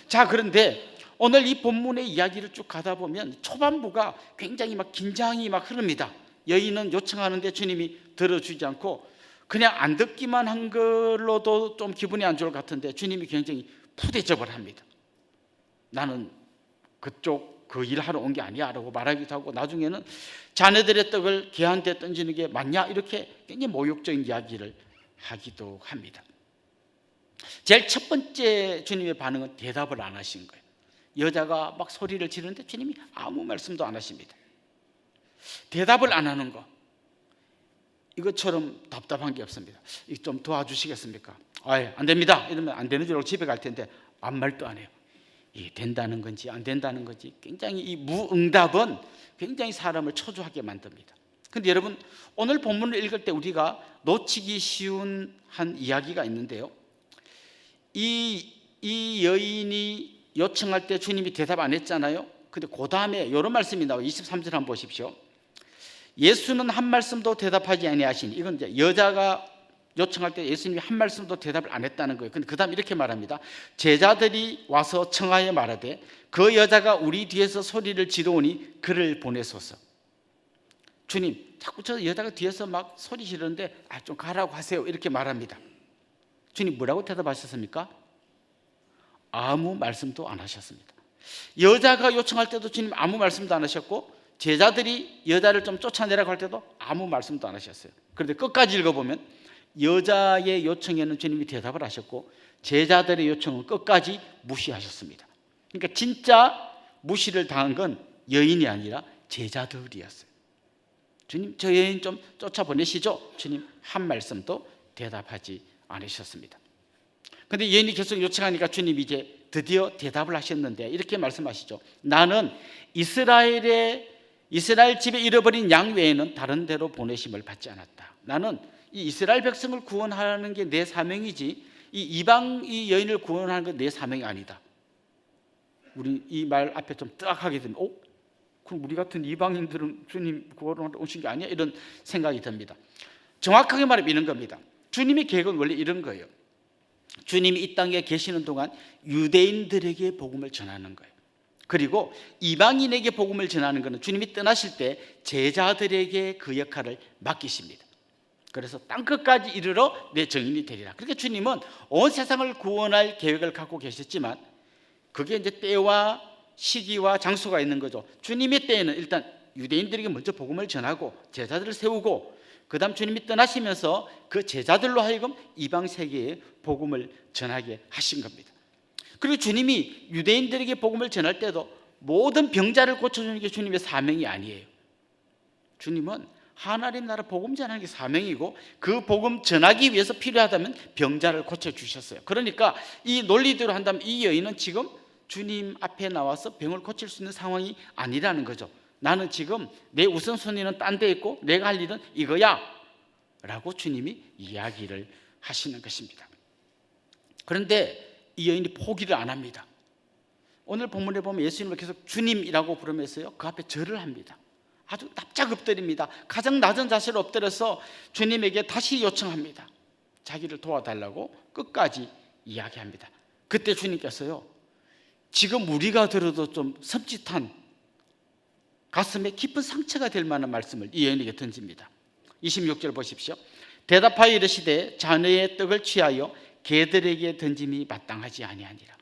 Speaker 5: 자, 그런데 오늘 이 본문의 이야기를 쭉 가다 보면 초반부가 굉장히 막 긴장이 막 흐릅니다. 여인은 요청하는데 주님이 들어주지 않고 그냥 안 듣기만 한 걸로도 좀 기분이 안 좋을 것 같은데 주님이 굉장히 푸대접을 합니다. 나는 그쪽 그 일하러 온 게 아니야 라고 말하기도 하고, 나중에는 자네들의 떡을 개한테 던지는 게 맞냐 이렇게 굉장히 모욕적인 이야기를 하기도 합니다. 제일 첫 번째 주님의 반응은 대답을 안 하신 거예요. 여자가 막 소리를 지르는데 주님이 아무 말씀도 안 하십니다. 대답을 안 하는 거, 이것처럼 답답한 게 없습니다. 좀 도와주시겠습니까? 안 됩니다 이러면 안 되는 줄 알고 집에 갈 텐데 아무 말도 안 해요. 이게 된다는 건지 안 된다는 건지, 굉장히 이 무응답은 굉장히 사람을 초조하게 만듭니다. 그런데 여러분, 오늘 본문을 읽을 때 우리가 놓치기 쉬운 한 이야기가 있는데요, 이 여인이 요청할 때 주님이 대답 안 했잖아요. 근데 그 다음에 이런 말씀이 나와요. 23절 한번 보십시오. 예수는 한 말씀도 대답하지 아니하시니, 이건 이제 여자가 요청할 때 예수님이 한 말씀도 대답을 안 했다는 거예요. 근데 그 다음 이렇게 말합니다. 제자들이 와서 청하여 말하되 그 여자가 우리 뒤에서 소리를 지르오니 그를 보내소서. 주님, 자꾸 저 여자가 뒤에서 막 소리 지르는데 좀 가라고 하세요 이렇게 말합니다. 주님 뭐라고 대답하셨습니까? 아무 말씀도 안 하셨습니다. 여자가 요청할 때도 주님 아무 말씀도 안 하셨고, 제자들이 여자를 좀 쫓아내라고 할 때도 아무 말씀도 안 하셨어요. 그런데 끝까지 읽어보면 여자의 요청에는 주님이 대답을 하셨고, 제자들의 요청은 끝까지 무시하셨습니다. 그러니까 진짜 무시를 당한 건 여인이 아니라 제자들이었어요. 주님, 저 여인 좀 쫓아보내시죠. 주님 한 말씀도 대답하지 않으셨습니다. 그런데 여인이 계속 요청하니까 주님이 이제 드디어 대답을 하셨는데 이렇게 말씀하시죠. 나는 이스라엘 집에 잃어버린 양 외에는 다른 데로 보내심을 받지 않았다. 나는 이 이스라엘 백성을 구원하는 게 내 사명이지 이 이방 이 여인을 구원하는 건 내 사명이 아니다. 우리 이 말 앞에 좀 뜨악하게 되면 그럼 우리 같은 이방인들은 주님 구원하러 오신 게 아니야? 이런 생각이 듭니다. 정확하게 말하면 이런 겁니다. 주님의 계획은 원래 이런 거예요. 주님이 이 땅에 계시는 동안 유대인들에게 복음을 전하는 거예요. 그리고 이방인에게 복음을 전하는 것은 주님이 떠나실 때 제자들에게 그 역할을 맡기십니다. 그래서 땅끝까지 이르러 내 증인이 되리라. 그러니까 주님은 온 세상을 구원할 계획을 갖고 계셨지만 그게 이제 때와 시기와 장소가 있는 거죠. 주님의 때에는 일단 유대인들에게 먼저 복음을 전하고 제자들을 세우고, 그 다음 주님이 떠나시면서 그 제자들로 하여금 이방 세계에 복음을 전하게 하신 겁니다. 그리고 주님이 유대인들에게 복음을 전할 때도 모든 병자를 고쳐주는 게 주님의 사명이 아니에요. 주님은 하나님 나라 복음 전하는 게 사명이고 그 복음 전하기 위해서 필요하다면 병자를 고쳐주셨어요. 그러니까 이 논리대로 한다면 이 여인은 지금 주님 앞에 나와서 병을 고칠 수 있는 상황이 아니라는 거죠. 나는 지금 내 우선순위는 딴 데 있고 내가 할 일은 이거야 라고 주님이 이야기를 하시는 것입니다. 그런데 이 여인이 포기를 안 합니다. 오늘 본문에 보면 예수님을 계속 주님이라고 부르면서요, 그 앞에 절을 합니다. 아주 납작 엎드립니다. 가장 낮은 자세로 엎드려서 주님에게 다시 요청합니다. 자기를 도와달라고 끝까지 이야기합니다. 그때 주님께서요, 지금 우리가 들어도 좀 섬찟한 가슴에 깊은 상처가 될 만한 말씀을 이 여인에게 던집니다. 26절 보십시오. 대답하여 이르시되 자네의 떡을 취하여 개들에게 던짐이 마땅하지 아니하니라.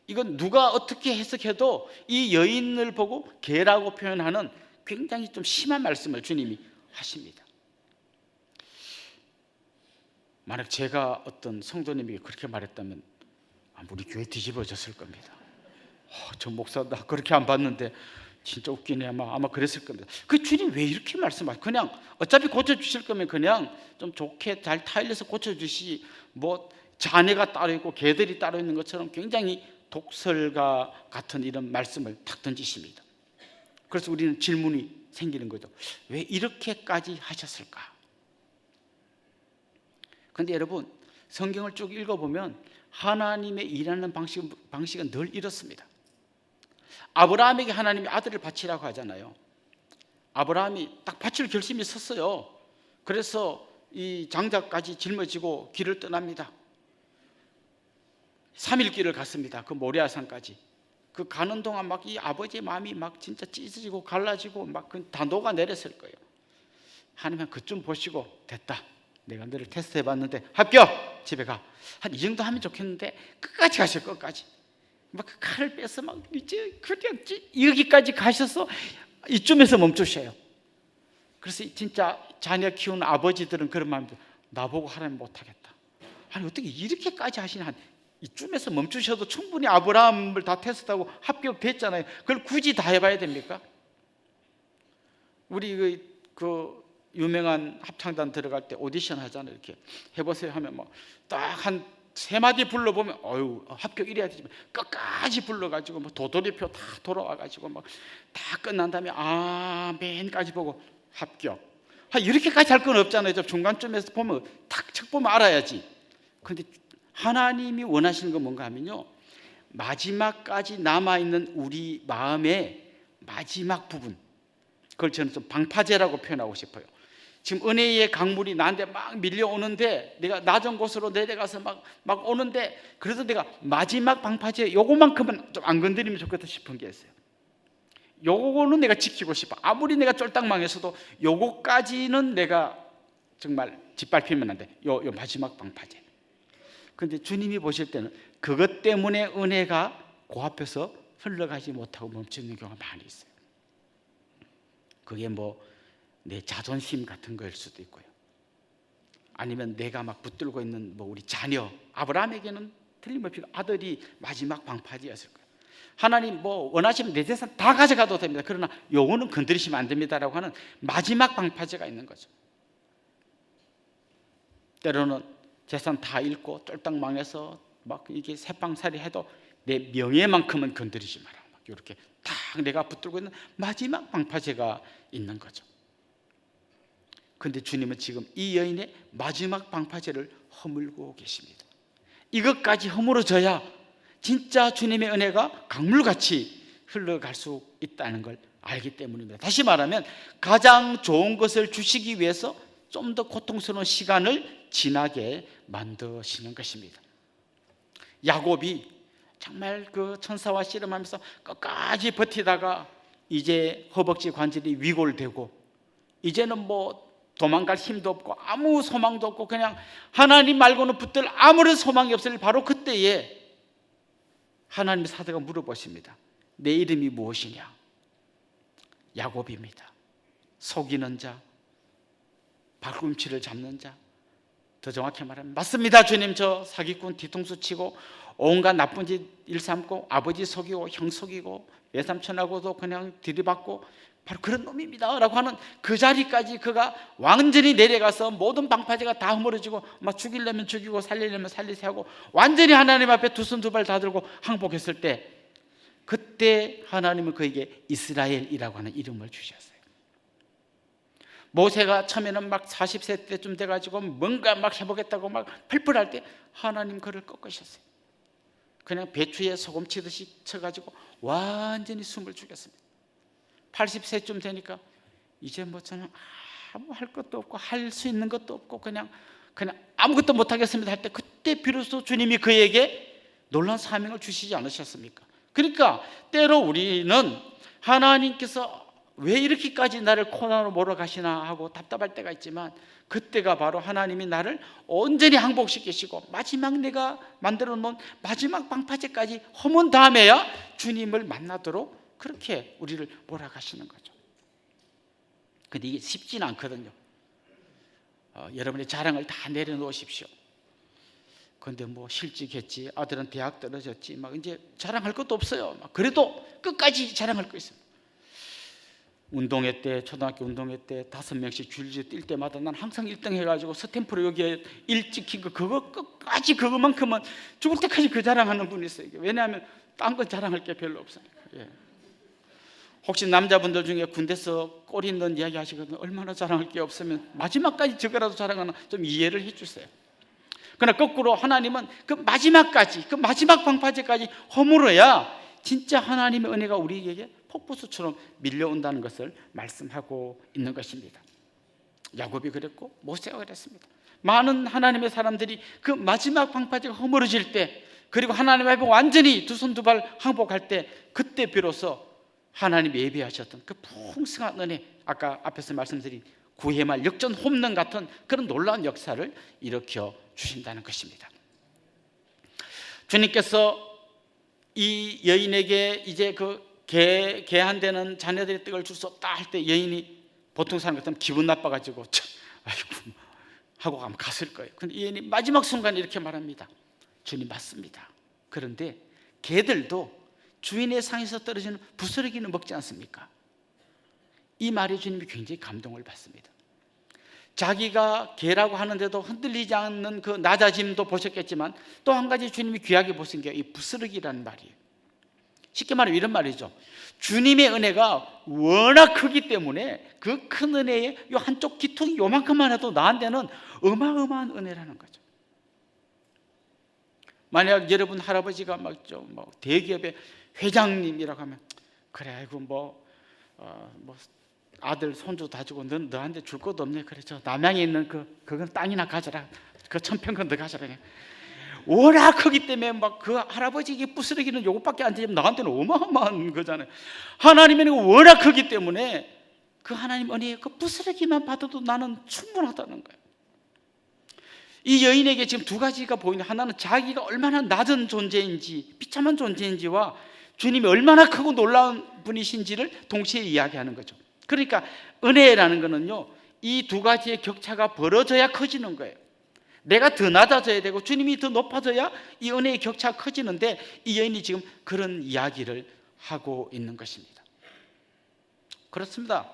Speaker 5: 이건 누가 어떻게 해석해도 이 여인을 보고 개라고 표현하는 굉장히 좀 심한 말씀을 주님이 하십니다. 만약 제가 어떤 성도님에게 그렇게 말했다면 우리 교회 뒤집어졌을 겁니다. 저 목사 나 그렇게 안 봤는데 진짜 웃기네, 아마 그랬을 겁니다. 그 주님 왜 이렇게 말씀하세요? 그냥 어차피 고쳐주실 거면 그냥 좀 좋게 잘 타일러서 고쳐주시, 뭐 자네가 따로 있고 개들이 따로 있는 것처럼 굉장히 독설가 같은 이런 말씀을 탁 던지십니다. 그래서 우리는 질문이 생기는 거죠. 왜 이렇게까지 하셨을까? 그런데 여러분, 성경을 쭉 읽어보면 하나님의 일하는 방식은 늘 이렇습니다. 아브라함에게 하나님이 아들을 바치라고 하잖아요. 아브라함이 딱 바칠 결심이 섰어요. 그래서 이 장자까지 짊어지고 길을 떠납니다. 3일 길을 갔습니다. 그 모리아산까지. 그 가는 동안 막 이 아버지의 마음이 막 진짜 찢어지고 갈라지고 막 다 녹아내렸을 거예요. 하나님은 그쯤 보시고 됐다. 내가 너를 테스트 해봤는데 합격! 집에 가. 한 이 정도 하면 좋겠는데 끝까지 가셔, 끝까지. 막 그 칼을 빼서 막 이제 그냥 여기까지 가셔서 이쯤에서 멈추셔요. 그래서 진짜 자녀 키우는 아버지들은 그런 마음도 나보고 하나님 못하겠다. 아니 어떻게 이렇게까지 하시냐. 이쯤에서 멈추셔도 충분히 아브라함을 다 테스트하고 합격됐잖아요. 그걸 굳이 다 해봐야 됩니까? 우리 그 유명한 합창단 들어갈 때 오디션 하잖아요. 이렇게 해보세요 하면 뭐 딱 한 3마디 불러보면 어유 합격 이래야 되지만 끝까지 불러가지고 뭐 도돌이표 다 돌아와가지고 막 다 끝난 다음에 아멘까지 보고 합격. 이렇게까지 할 건 없잖아요. 저 중간쯤에서 보면 탁 책 보면 알아야지. 그런데 하나님이 원하시는 건 뭔가 하면요, 마지막까지 남아있는 우리 마음의 마지막 부분, 그걸 저는 좀 방파제라고 표현하고 싶어요. 지금 은혜의 강물이 나한테 막 밀려오는데 내가 낮은 곳으로 내려가서 막 오는데 그래도 내가 마지막 방파제 요거만큼은 좀 안 건드리면 좋겠다 싶은 게 있어요. 요거는 내가 지키고 싶어. 아무리 내가 쫄딱 망했어도 요거까지는 내가 정말 짓밟히면 안 돼. 요 마지막 방파제. 그런데 주님이 보실 때는 그것 때문에 은혜가 그 앞에서 흘러가지 못하고 멈추는 경우가 많이 있어요. 그게 뭐 내 자존심 같은 거일 수도 있고요. 아니면 내가 막 붙들고 있는 뭐 우리 자녀, 아브라함에게는 틀림없이 아들이 마지막 방파제였을 거예요. 하나님 뭐 원하시면 내 재산 다 가져가도 됩니다. 그러나 요거는 건드리시면 안 됩니다라고 하는 마지막 방파제가 있는 거죠. 때로는 재산 다 잃고 쫄딱 망해서 막 이게 새빵살이 해도 내 명예만큼은 건드리지 마라. 막 이렇게 딱 내가 붙들고 있는 마지막 방파제가 있는 거죠. 그런데 주님은 지금 이 여인의 마지막 방파제를 허물고 계십니다. 이것까지 허물어져야 진짜 주님의 은혜가 강물같이 흘러갈 수 있다는 걸 알기 때문입니다. 다시 말하면 가장 좋은 것을 주시기 위해서 좀 더 고통스러운 시간을 지나게 만드시는 것입니다. 야곱이 정말 그 천사와 씨름하면서 끝까지 버티다가 이제 허벅지 관절이 위골되고 이제는 뭐 도망갈 힘도 없고 아무 소망도 없고 그냥 하나님 말고는 붙들 아무런 소망이 없을 바로 그때에 하나님의 사도가 물어보십니다. 내 이름이 무엇이냐? 야곱입니다. 속이는 자, 발꿈치를 잡는 자. 더 정확히 말하면 맞습니다 주님, 저 사기꾼 뒤통수 치고 온갖 나쁜 짓 일삼고 아버지 속이고 형 속이고 외삼촌하고도 그냥 들이받고 바로 그런 놈입니다 라고 하는 그 자리까지 그가 완전히 내려가서 모든 방파제가 다 허물어지고 막 죽이려면 죽이고 살리려면 살리세 하고 완전히 하나님 앞에 두 손 두 발 다 들고 항복했을 때, 그때 하나님은 그에게 이스라엘이라고 하는 이름을 주셨어요. 모세가 처음에는 막 40세 때쯤 돼가지고 뭔가 막 해보겠다고 막 펄펄할 때 하나님 그를 꺾으셨어요. 그냥 배추에 소금 치듯이 쳐가지고 완전히 숨을 죽였습니다. 80세쯤 되니까 이제 뭐 저는 아무 할 것도 없고 할 수 있는 것도 없고 그냥 아무것도 못하겠습니다 할 때, 그때 비로소 주님이 그에게 놀라운 사명을 주시지 않으셨습니까? 그러니까 때로 우리는 하나님께서 왜 이렇게까지 나를 고난으로 몰아가시나 하고 답답할 때가 있지만, 그때가 바로 하나님이 나를 온전히 항복시키시고 마지막 내가 만들어 놓은 마지막 방파제까지 허문 다음에야 주님을 만나도록 그렇게 우리를 몰아가시는 거죠. 근데 이게 쉽지는 않거든요. 여러분의 자랑을 다 내려놓으십시오. 근데 뭐 실직했지, 아들은 대학 떨어졌지, 막 이제 자랑할 것도 없어요. 막 그래도 끝까지 자랑할 거 있어요. 운동회 때, 초등학교 운동회 때 5명씩 줄지어 뛸 때마다 난 항상 1등 해가지고 스탬프로 여기에 1 찍힌 거, 그거 끝까지 그것만큼은 죽을 때까지 그 자랑하는 분이 있어요. 왜냐하면 딴 거 자랑할 게 별로 없으니까. 예. 혹시 남자분들 중에 군대에서 골 있는 이야기 하시거든요. 얼마나 자랑할 게 없으면 마지막까지 저거라도 자랑하나 좀 이해를 해주세요. 그러나 거꾸로 하나님은 그 마지막까지, 그 마지막 방파제까지 허물어야 진짜 하나님의 은혜가 우리에게 폭포수처럼 밀려온다는 것을 말씀하고 있는 것입니다. 야곱이 그랬고 모세가 그랬습니다. 많은 하나님의 사람들이 그 마지막 방파제가 허물어질 때, 그리고 하나님 앞에 완전히 두 손 두 발 항복할 때, 그때 비로소 하나님이 예비하셨던 그 풍성한 은혜, 아까 앞에서 말씀드린 구회말 역전 홈런 같은 그런 놀라운 역사를 일으켜 주신다는 것입니다. 주님께서 이 여인에게 이제 그 개한되는 자녀들의 떡을 줄 수 없다 할 때, 여인이 보통 사람 같으면 기분 나빠가지고 아이고 하고 가면 갔을 거예요. 근데 이 여인이 마지막 순간에 이렇게 말합니다. 주님 맞습니다. 그런데 개들도 주인의 상에서 떨어지는 부스러기는 먹지 않습니까? 이 말에 주님이 굉장히 감동을 받습니다. 자기가 개라고 하는데도 흔들리지 않는 그 낮아짐도 보셨겠지만, 또 한 가지 주님이 귀하게 보신 게 이 부스러기라는 말이에요. 쉽게 말하면 이런 말이죠. 주님의 은혜가 워낙 크기 때문에 그 큰 은혜에 이 한쪽 기퉁이 요만큼만 해도 나한테는 어마어마한 은혜라는 거죠. 만약 여러분 할아버지가 막 좀 뭐 대기업의 회장님이라고 하면, 그래 아이고 뭐 아들 손주 다 주고 너한테 줄 것도 없네. 그래 저 남양에 있는 그건 땅이나 가져라. 그 1000평 너 가져라. 워낙 크기 때문에 막 그 할아버지에게 부스러기는 요것밖에 안 되지만 나한테는 어마어마한 거잖아요. 하나님의 은혜가 워낙 크기 때문에 그 하나님 은혜의 그 부스러기만 받아도 나는 충분하다는 거예요. 이 여인에게 지금 두 가지가 보이는데, 하나는 자기가 얼마나 낮은 존재인지, 비참한 존재인지와 주님이 얼마나 크고 놀라운 분이신지를 동시에 이야기하는 거죠. 그러니까 은혜라는 거는요, 이 두 가지의 격차가 벌어져야 커지는 거예요. 내가 더 낮아져야 되고 주님이 더 높아져야 이 은혜의 격차가 커지는데, 이 여인이 지금 그런 이야기를 하고 있는 것입니다. 그렇습니다.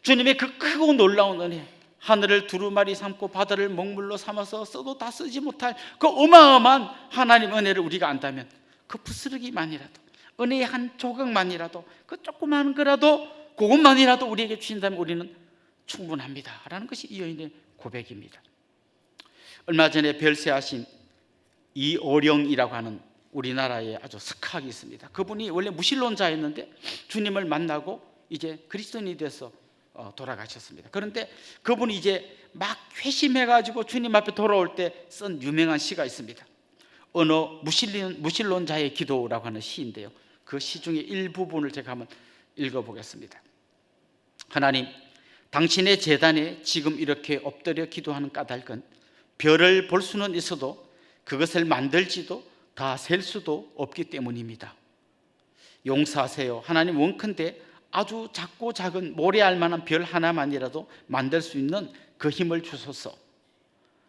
Speaker 5: 주님의 그 크고 놀라운 은혜, 하늘을 두루마리 삼고 바다를 먹물로 삼아서 써도 다 쓰지 못할 그 어마어마한 하나님 은혜를 우리가 안다면, 그 부스러기만이라도, 은혜의 한 조각만이라도, 그 조그마한 거라도, 그것만이라도 우리에게 주신다면 우리는 충분합니다 라는 것이 이 여인의 고백입니다. 얼마 전에 별세하신 이어령이라고 하는 우리나라에 아주 스카학이 있습니다. 그분이 원래 무신론자였는데 주님을 만나고 이제 그리스도인이 돼서 돌아가셨습니다. 그런데 그분이 이제 막 회심해가지고 주님 앞에 돌아올 때 쓴 유명한 시가 있습니다. 어느 무신론자의 기도라고 하는 시인데요, 그 시 중에 일부분을 제가 한번 읽어보겠습니다. 하나님, 당신의 제단에 지금 이렇게 엎드려 기도하는 까닭은 별을 볼 수는 있어도 그것을 만들지도 다 셀 수도 없기 때문입니다. 용서하세요. 하나님, 원컨대 아주 작고 작은 모래알 만한 별 하나만이라도 만들 수 있는 그 힘을 주소서.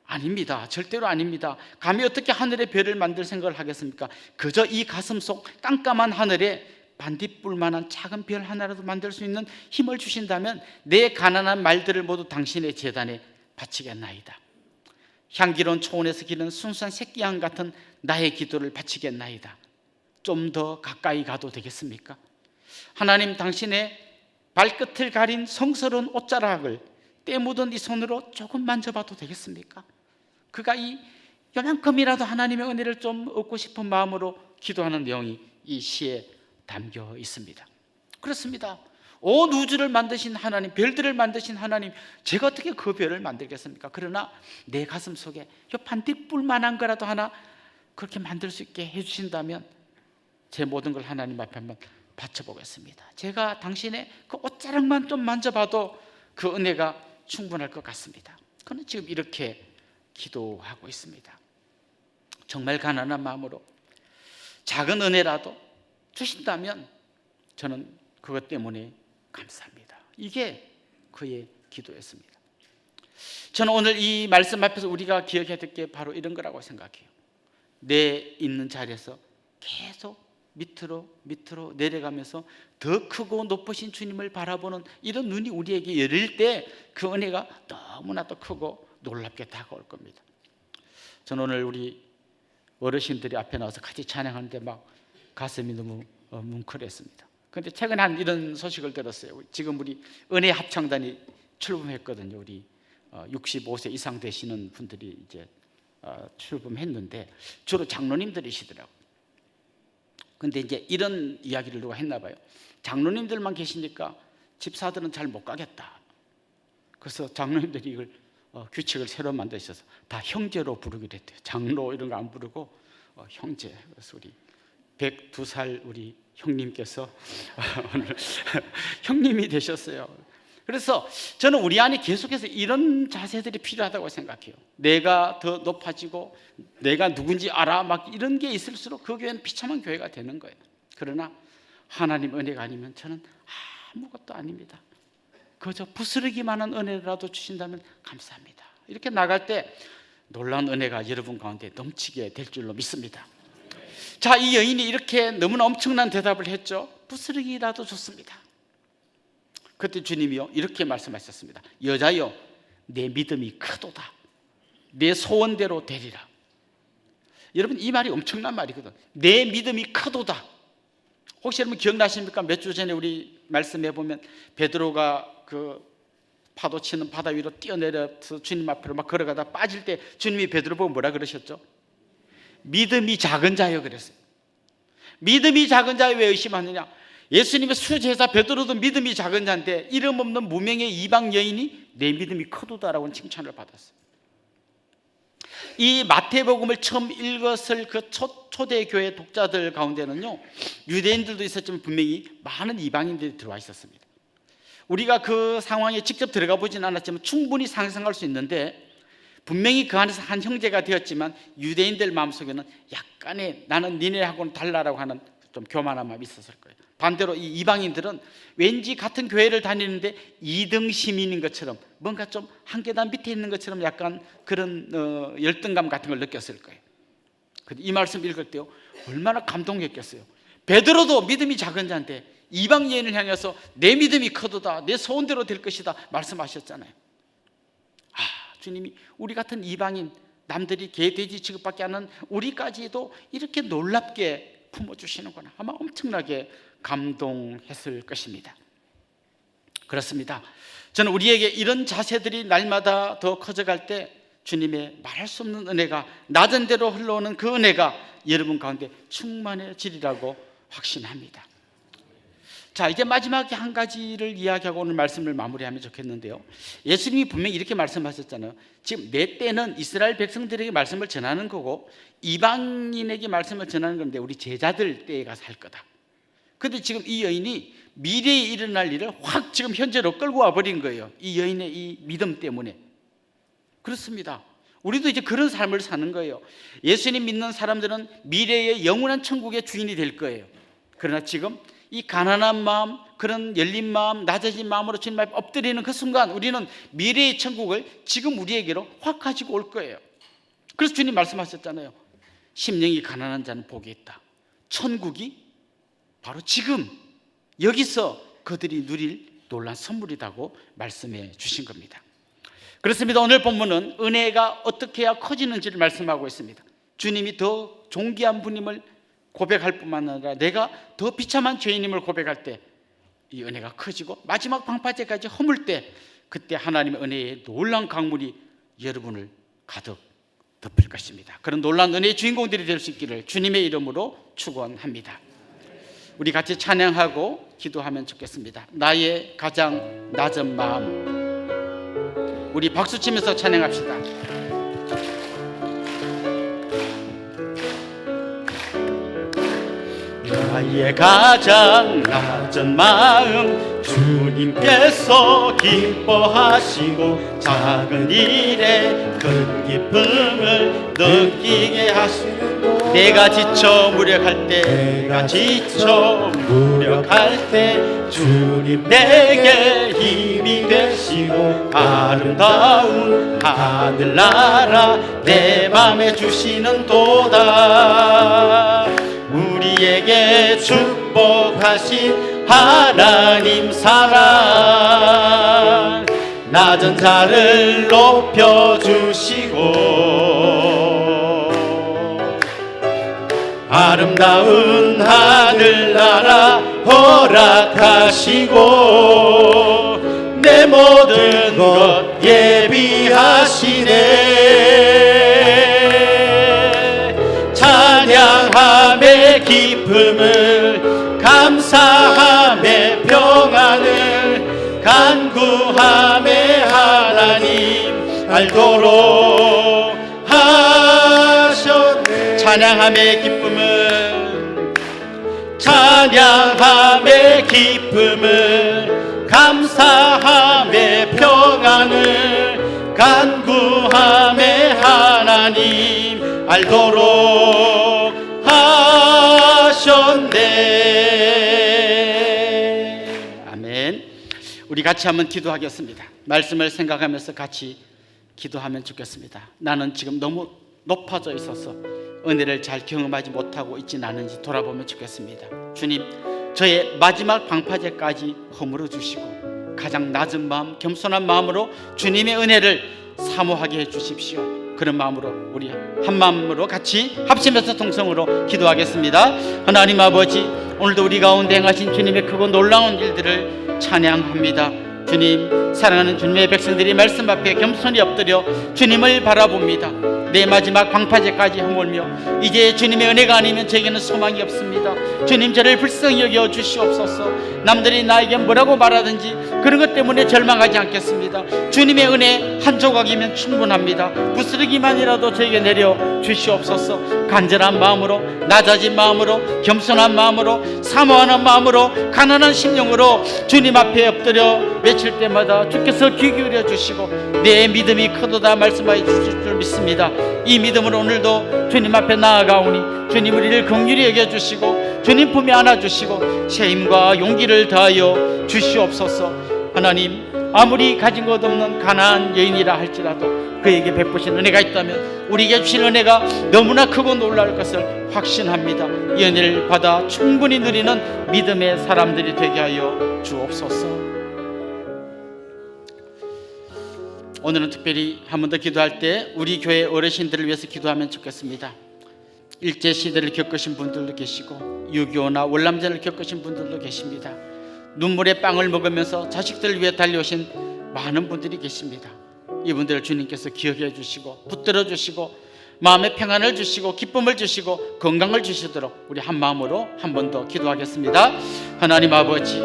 Speaker 5: 아닙니다. 절대로 아닙니다. 감히 어떻게 하늘의 별을 만들 생각을 하겠습니까? 그저 이 가슴 속 깜깜한 하늘에 반딧불만한 작은 별 하나라도 만들 수 있는 힘을 주신다면 내 가난한 말들을 모두 당신의 제단에 바치겠나이다. 향기로운 초원에서 기르는 순수한 새끼양 같은 나의 기도를 바치겠나이다. 좀 더 가까이 가도 되겠습니까? 하나님, 당신의 발끝을 가린 성스러운 옷자락을 때 묻은 이 손으로 조금 만져봐도 되겠습니까? 그가 요만큼이라도 하나님의 은혜를 좀 얻고 싶은 마음으로 기도하는 내용이 이 시에 담겨 있습니다. 그렇습니다. 온 우주를 만드신 하나님, 별들을 만드신 하나님, 제가 어떻게 그 별을 만들겠습니까? 그러나 내 가슴 속에 요 반딧불만한 거라도 하나 그렇게 만들 수 있게 해주신다면 제 모든 걸 하나님 앞에 한번 바쳐보겠습니다. 제가 당신의 그 옷자락만 좀 만져봐도 그 은혜가 충분할 것 같습니다. 그는 지금 이렇게 기도하고 있습니다. 정말 가난한 마음으로 작은 은혜라도 주신다면 저는 그것 때문에 감사합니다. 이게 그의 기도였습니다. 저는 오늘 이 말씀 앞에서 우리가 기억해야 될 게 바로 이런 거라고 생각해요. 내 있는 자리에서 계속 밑으로 내려가면서 더 크고 높으신 주님을 바라보는 이런 눈이 우리에게 열릴 때 그 은혜가 너무나도 크고 놀랍게 다가올 겁니다. 저는 오늘 우리 어르신들이 앞에 나와서 같이 찬양하는데 막 가슴이 너무 뭉클했습니다. 그런데 최근에 한 이런 소식을 들었어요. 지금 우리 은혜 합창단이 출범했거든요. 우리 65세 이상 되시는 분들이 이제 출범했는데 주로 장로님들이시더라고요. 근데 이제 이런 이야기를 누가 했나 봐요. 장로님들만 계시니까 집사들은 잘 못 가겠다. 그래서 장로님들이 이걸 규칙을 새로 만드셔서 다 형제로 부르기로 했대요. 장로 이런 거 안 부르고 형제. 그래서 우리 102살 우리 형님께서 오늘 형님이 되셨어요. 그래서 저는 우리 안에 계속해서 이런 자세들이 필요하다고 생각해요. 내가 더 높아지고 내가 누군지 알아 막 이런 게 있을수록 그 교회는 비참한 교회가 되는 거예요. 그러나 하나님 은혜가 아니면 저는 아무것도 아닙니다. 그저 부스러기만한 은혜라도 주신다면 감사합니다. 이렇게 나갈 때 놀라운 은혜가 여러분 가운데 넘치게 될 줄로 믿습니다. 자, 이 여인이 이렇게 너무나 엄청난 대답을 했죠. 부스러기라도 좋습니다. 그때 주님이요 이렇게 말씀하셨습니다. 여자여, 내 믿음이 크도다. 내 소원대로 되리라. 여러분, 이 말이 엄청난 말이거든. 내 믿음이 크도다. 혹시 여러분 기억나십니까? 몇 주 전에 우리 말씀해 보면 베드로가 그 파도 치는 바다 위로 뛰어내려서 주님 앞으로 막 걸어가다 빠질 때 주님이 베드로 보고 뭐라 그러셨죠? 믿음이 작은 자여 그랬어요. 믿음이 작은 자여 왜 의심하느냐? 예수님의 수제자 베드로도 믿음이 작은 자인데 이름 없는 무명의 이방 여인이 내 믿음이 크도다라고 칭찬을 받았어요. 이 마태복음을 처음 읽었을 그 초대교회 독자들 가운데는요, 유대인들도 있었지만 분명히 많은 이방인들이 들어와 있었습니다. 우리가 그 상황에 직접 들어가 보진 않았지만 충분히 상상할 수 있는데 분명히 그 안에서 한 형제가 되었지만 유대인들 마음속에는 약간의 나는 니네하고는 달라라고 하는 좀 교만한 마음이 있었을 거예요. 반대로 이 이방인들은 왠지 같은 교회를 다니는데 2등 시민인 것처럼 뭔가 좀 한 계단 밑에 있는 것처럼 약간 그런 열등감 같은 걸 느꼈을 거예요. 이 말씀 읽을 때요 얼마나 감동했겠어요. 베드로도 믿음이 작은 자인데 이방 여인을 향해서 내 믿음이 크도다, 내 소원대로 될 것이다 말씀하셨잖아요. 주님이 우리 같은 이방인, 남들이 개, 돼지 취급밖에 안 하는 우리까지도 이렇게 놀랍게 품어주시는구나. 아마 엄청나게 감동했을 것입니다. 그렇습니다. 저는 우리에게 이런 자세들이 날마다 더 커져갈 때 주님의 말할 수 없는 은혜가, 낮은 대로 흘러오는 그 은혜가 여러분 가운데 충만해지리라고 확신합니다. 자, 이제 마지막에 한 가지를 이야기하고 오늘 말씀을 마무리하면 좋겠는데요. 예수님이 분명히 이렇게 말씀하셨잖아요. 지금 내 때는 이스라엘 백성들에게 말씀을 전하는 거고 이방인에게 말씀을 전하는 건데 우리 제자들 때에 가서 할 거다. 그런데 지금 이 여인이 미래에 일어날 일을 확 지금 현재로 끌고 와버린 거예요. 이 여인의 이 믿음 때문에. 그렇습니다. 우리도 이제 그런 삶을 사는 거예요. 예수님 믿는 사람들은 미래의 영원한 천국의 주인이 될 거예요. 그러나 지금 이 가난한 마음, 그런 열린 마음, 낮아진 마음으로 주님 앞에 엎드리는 그 순간 우리는 미래의 천국을 지금 우리에게로 확 가지고 올 거예요. 그래서 주님 말씀하셨잖아요. 심령이 가난한 자는 복이 있다. 천국이 바로 지금 여기서 그들이 누릴 놀라운 선물이라고 말씀해 주신 겁니다. 그렇습니다. 오늘 본문은 은혜가 어떻게 해야 커지는지를 말씀하고 있습니다. 주님이 더 존귀한 분임을 고백할 뿐만 아니라 내가 더 비참한 죄인임을 고백할 때 이 은혜가 커지고 마지막 방파제까지 허물 때 그때 하나님의 은혜의 놀라운 강물이 여러분을 가득 덮을 것입니다. 그런 놀라운 은혜의 주인공들이 될 수 있기를 주님의 이름으로 축원합니다. 우리 같이 찬양하고 기도하면 좋겠습니다. 나의 가장 낮은 마음, 우리 박수 치면서 찬양합시다. 나의 가장 낮은 마음 주님께서 기뻐하시고 작은 일에 큰 기쁨을 느끼게 하시고 내가 지쳐 무력할 때 주님 내게 힘이 되시고 아름다운 하늘나라 내 맘에 주시는 도다. 우리에게 축복하신 하나님 사랑 낮은 자를 높여주시고 아름다운 하늘나라 허락하시고 내 모든 것 예비하시네. 찬양함의 기쁨을 감사함의 평안을 간구함의 하나님 알도록 하셨네. 찬양함의 기쁨을 감사함의 평안을 간구함의 하나님 알도록 하셨네. 아멘. 우리 같이 한번 기도하겠습니다. 말씀을 생각하면서 같이 기도하면 좋겠습니다. 나는 지금 너무 높아져 있어서 은혜를 잘 경험하지 못하고 있진 않은지 돌아보면 좋겠습니다. 주님, 저의 마지막 방파제까지 허물어 주시고 가장 낮은 마음, 겸손한 마음으로 주님의 은혜를 사모하게 해 주십시오. 그런 마음으로 우리 한 마음으로 같이 합심해서 통성으로 기도하겠습니다. 하나님 아버지, 오늘도 우리 가운데 행하신 주님의 크고 놀라운 일들을 찬양합니다. 주님, 사랑하는 주님의 백성들이 말씀 앞에 겸손히 엎드려 주님을 바라봅니다. 내 마지막 방파제까지 허물며 이제 주님의 은혜가 아니면 저에게는 소망이 없습니다. 주님, 저를 불쌍히 여겨 주시옵소서. 남들이 나에게 뭐라고 말하든지 그런 것 때문에 절망하지 않겠습니다. 주님의 은혜 한 조각이면 충분합니다. 부스러기만이라도 저에게 내려 주시옵소서. 간절한 마음으로, 낮아진 마음으로, 겸손한 마음으로, 사모하는 마음으로, 가난한 심령으로 주님 앞에 엎드려 외칠 때마다 주께서 귀 기울여 주시고 내 믿음이 크도다 말씀하여 주실 줄 믿습니다. 이 믿음으로 오늘도 주님 앞에 나아가오니 주님 우리를 긍휼히 여겨주시고 주님 품에 안아주시고 새 힘과 용기를 더하여 주시옵소서. 하나님, 아무리 가진 것 없는 가난한 여인이라 할지라도 그에게 베푸신 은혜가 있다면 우리에게 주신 은혜가 너무나 크고 놀라울 것을 확신합니다. 이 은혜를 받아 충분히 누리는 믿음의 사람들이 되게 하여 주옵소서. 오늘은 특별히 한 번 더 기도할 때 우리 교회 어르신들을 위해서 기도하면 좋겠습니다. 일제시대를 겪으신 분들도 계시고 6.25나 월남전을 겪으신 분들도 계십니다. 눈물의 빵을 먹으면서 자식들을 위해 달려오신 많은 분들이 계십니다. 이분들을 주님께서 기억해 주시고 붙들어 주시고 마음의 평안을 주시고 기쁨을 주시고 건강을 주시도록 우리 한 마음으로 한 번 더 기도하겠습니다. 하나님 아버지,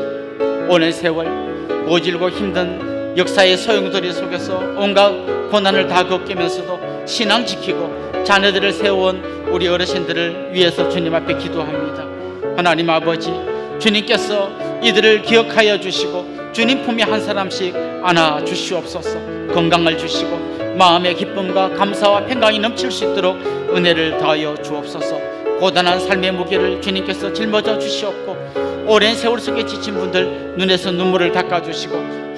Speaker 5: 오랜 세월 모질고 힘든 역사의 소용돌이 속에서 온갖 고난을 다 겪으면서도 신앙 지키고 자녀들을 세워온 우리 어르신들을 위해서 주님 앞에 기도합니다. 하나님 아버지, 주님께서 이들을 기억하여 주시고 주님 품에 한 사람씩 안아 주시옵소서. 건강을 주시고 마음의 기쁨과 감사와 평강이 넘칠 수 있도록 은혜를 더하여 주옵소서. 고단한 삶의 무게를 주님께서 짊어져 주시옵고 오랜 세월 속에 지친 분들 눈에서 눈물을 닦아주시고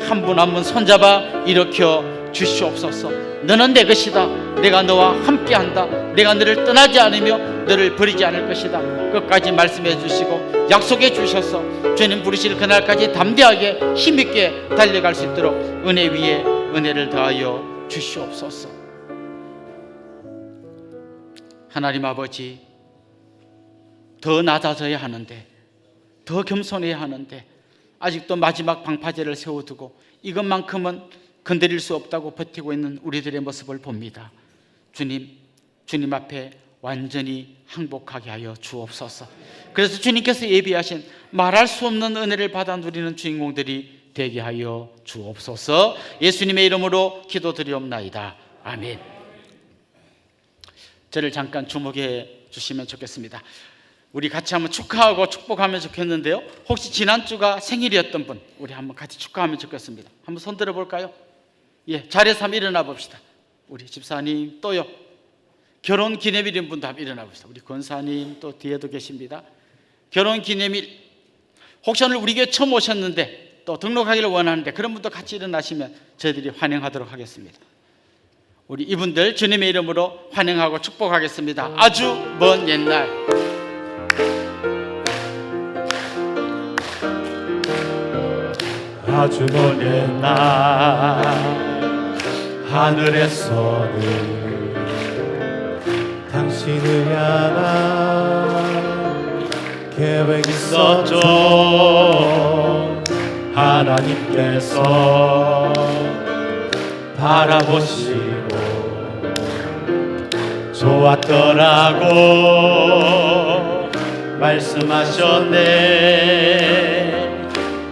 Speaker 5: 한 분 한 분 손잡아 일으켜 주시옵소서. 너는 내 것이다. 내가 너와 함께한다. 내가 너를 떠나지 않으며 너를 버리지 않을 것이다. 끝까지 말씀해 주시고 약속해 주셔서 주님 부르실 그날까지 담대하게 힘있게 달려갈 수 있도록 은혜 위에 은혜를 더하여 주시옵소서. 하나님 아버지, 더 낮아져야 하는데, 더 겸손해야 하는데 아직도 마지막 방파제를 세워두고 이것만큼은 건드릴 수 없다고 버티고 있는 우리들의 모습을 봅니다. 주님 앞에 완전히 항복하게 하여 주옵소서. 그래서 주님께서 예비하신 말할 수 없는 은혜를 받아 누리는 주인공들이 되게 하여 주옵소서. 예수님의 이름으로 기도드리옵나이다. 아멘. 저를 잠깐 주목해 주시면 좋겠습니다. 우리 같이 한번 축하하고 축복하면 좋겠는데요, 혹시 지난주가 생일이었던 분, 우리 한번 같이 축하하면 좋겠습니다. 한번 손 들어볼까요? 예, 자리에서 한번 일어나 봅시다. 우리 집사님, 또요, 결혼 기념일인 분도 한번 일어나 봅시다. 우리 권사님 또 뒤에도 계십니다. 결혼 기념일, 혹시 오늘 우리 교회 처음 오셨는데 또 등록하기를 원하는데 그런 분도 같이 일어나시면 저희들이 환영하도록 하겠습니다. 우리 이분들 주님의 이름으로 환영하고 축복하겠습니다. 아주 먼 옛날,
Speaker 1: 아주 먼 옛날 하늘에서는 당신을 향한 계획이 있었죠. 하나님께서 바라보시고 좋았더라고 말씀하셨네.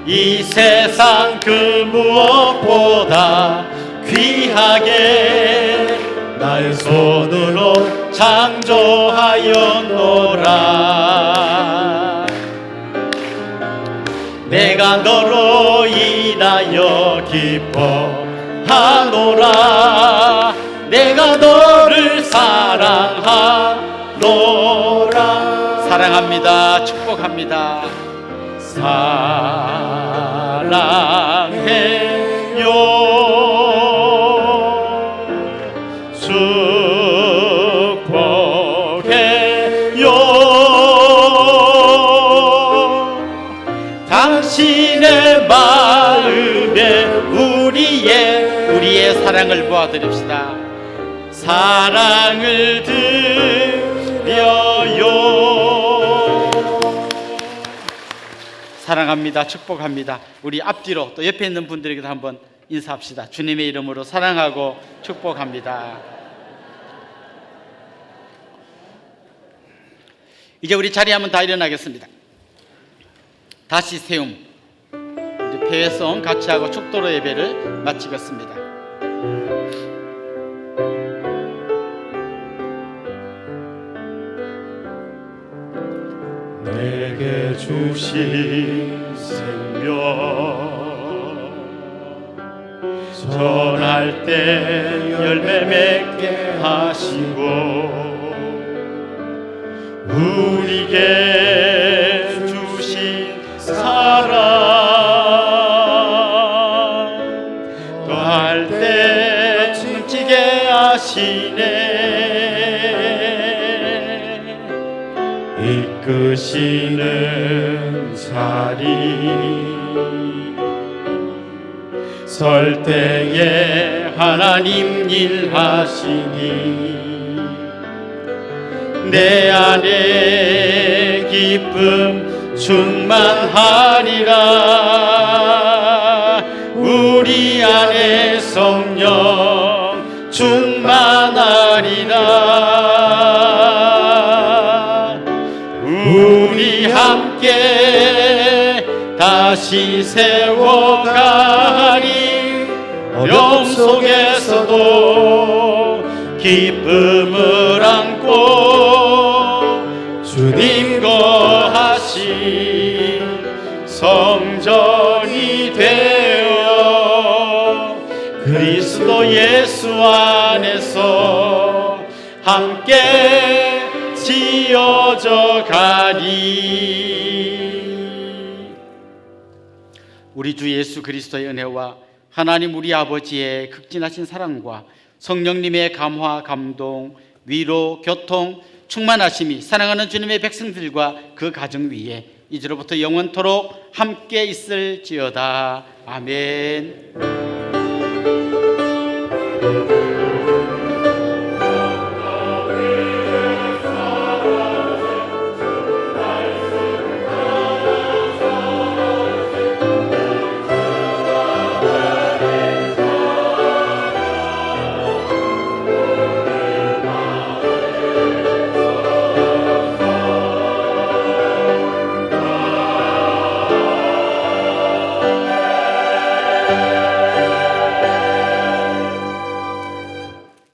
Speaker 1: 이 세상 그 무엇보다 귀하게 나의 손으로 창조하였노라. 내가 너로 인하여 기뻐하노라. 내가 너를 사랑하노라. 사랑합니다. 축복합니다. 사랑해요. 축복해요. 당신의 마음에 우리의 사랑을 모아드립시다. 사랑을 드려요. 사랑합니다. 축복합니다. 우리 앞뒤로 또 옆에 있는 분들에게도 한번 인사합시다. 주님의 이름으로 사랑하고 축복합니다. 이제 우리 자리에 한번 다 일어나겠습니다. 다시 세움, 우리 폐회성 같이 하고 축도로 예배를 마치겠습니다. 내게 주신 생명 전할 때 열매 맺게 하시고 우리에게 주신 사랑 더할 때 넘치게 하시네. 이끄시는 자리 설 때에 하나님 일하시니 내 안에 기쁨 충만하리라. 우리 안에 성령 충만하리라. 우리 함께 다시 세워가리. 어려움 속에서도 기쁨을 안고 주님 거하신 성전이 되어 그리스도 예수 안에서 함께 지어져 가리.
Speaker 5: 우리 주 예수 그리스도의 은혜와 하나님 우리 아버지의 극진하신 사랑과 성령님의 감화, 감동, 위로, 교통, 충만하심이 사랑하는 주님의 백성들과 그 가정 위에 이제로부터 영원토록 함께 있을지어다. 아멘.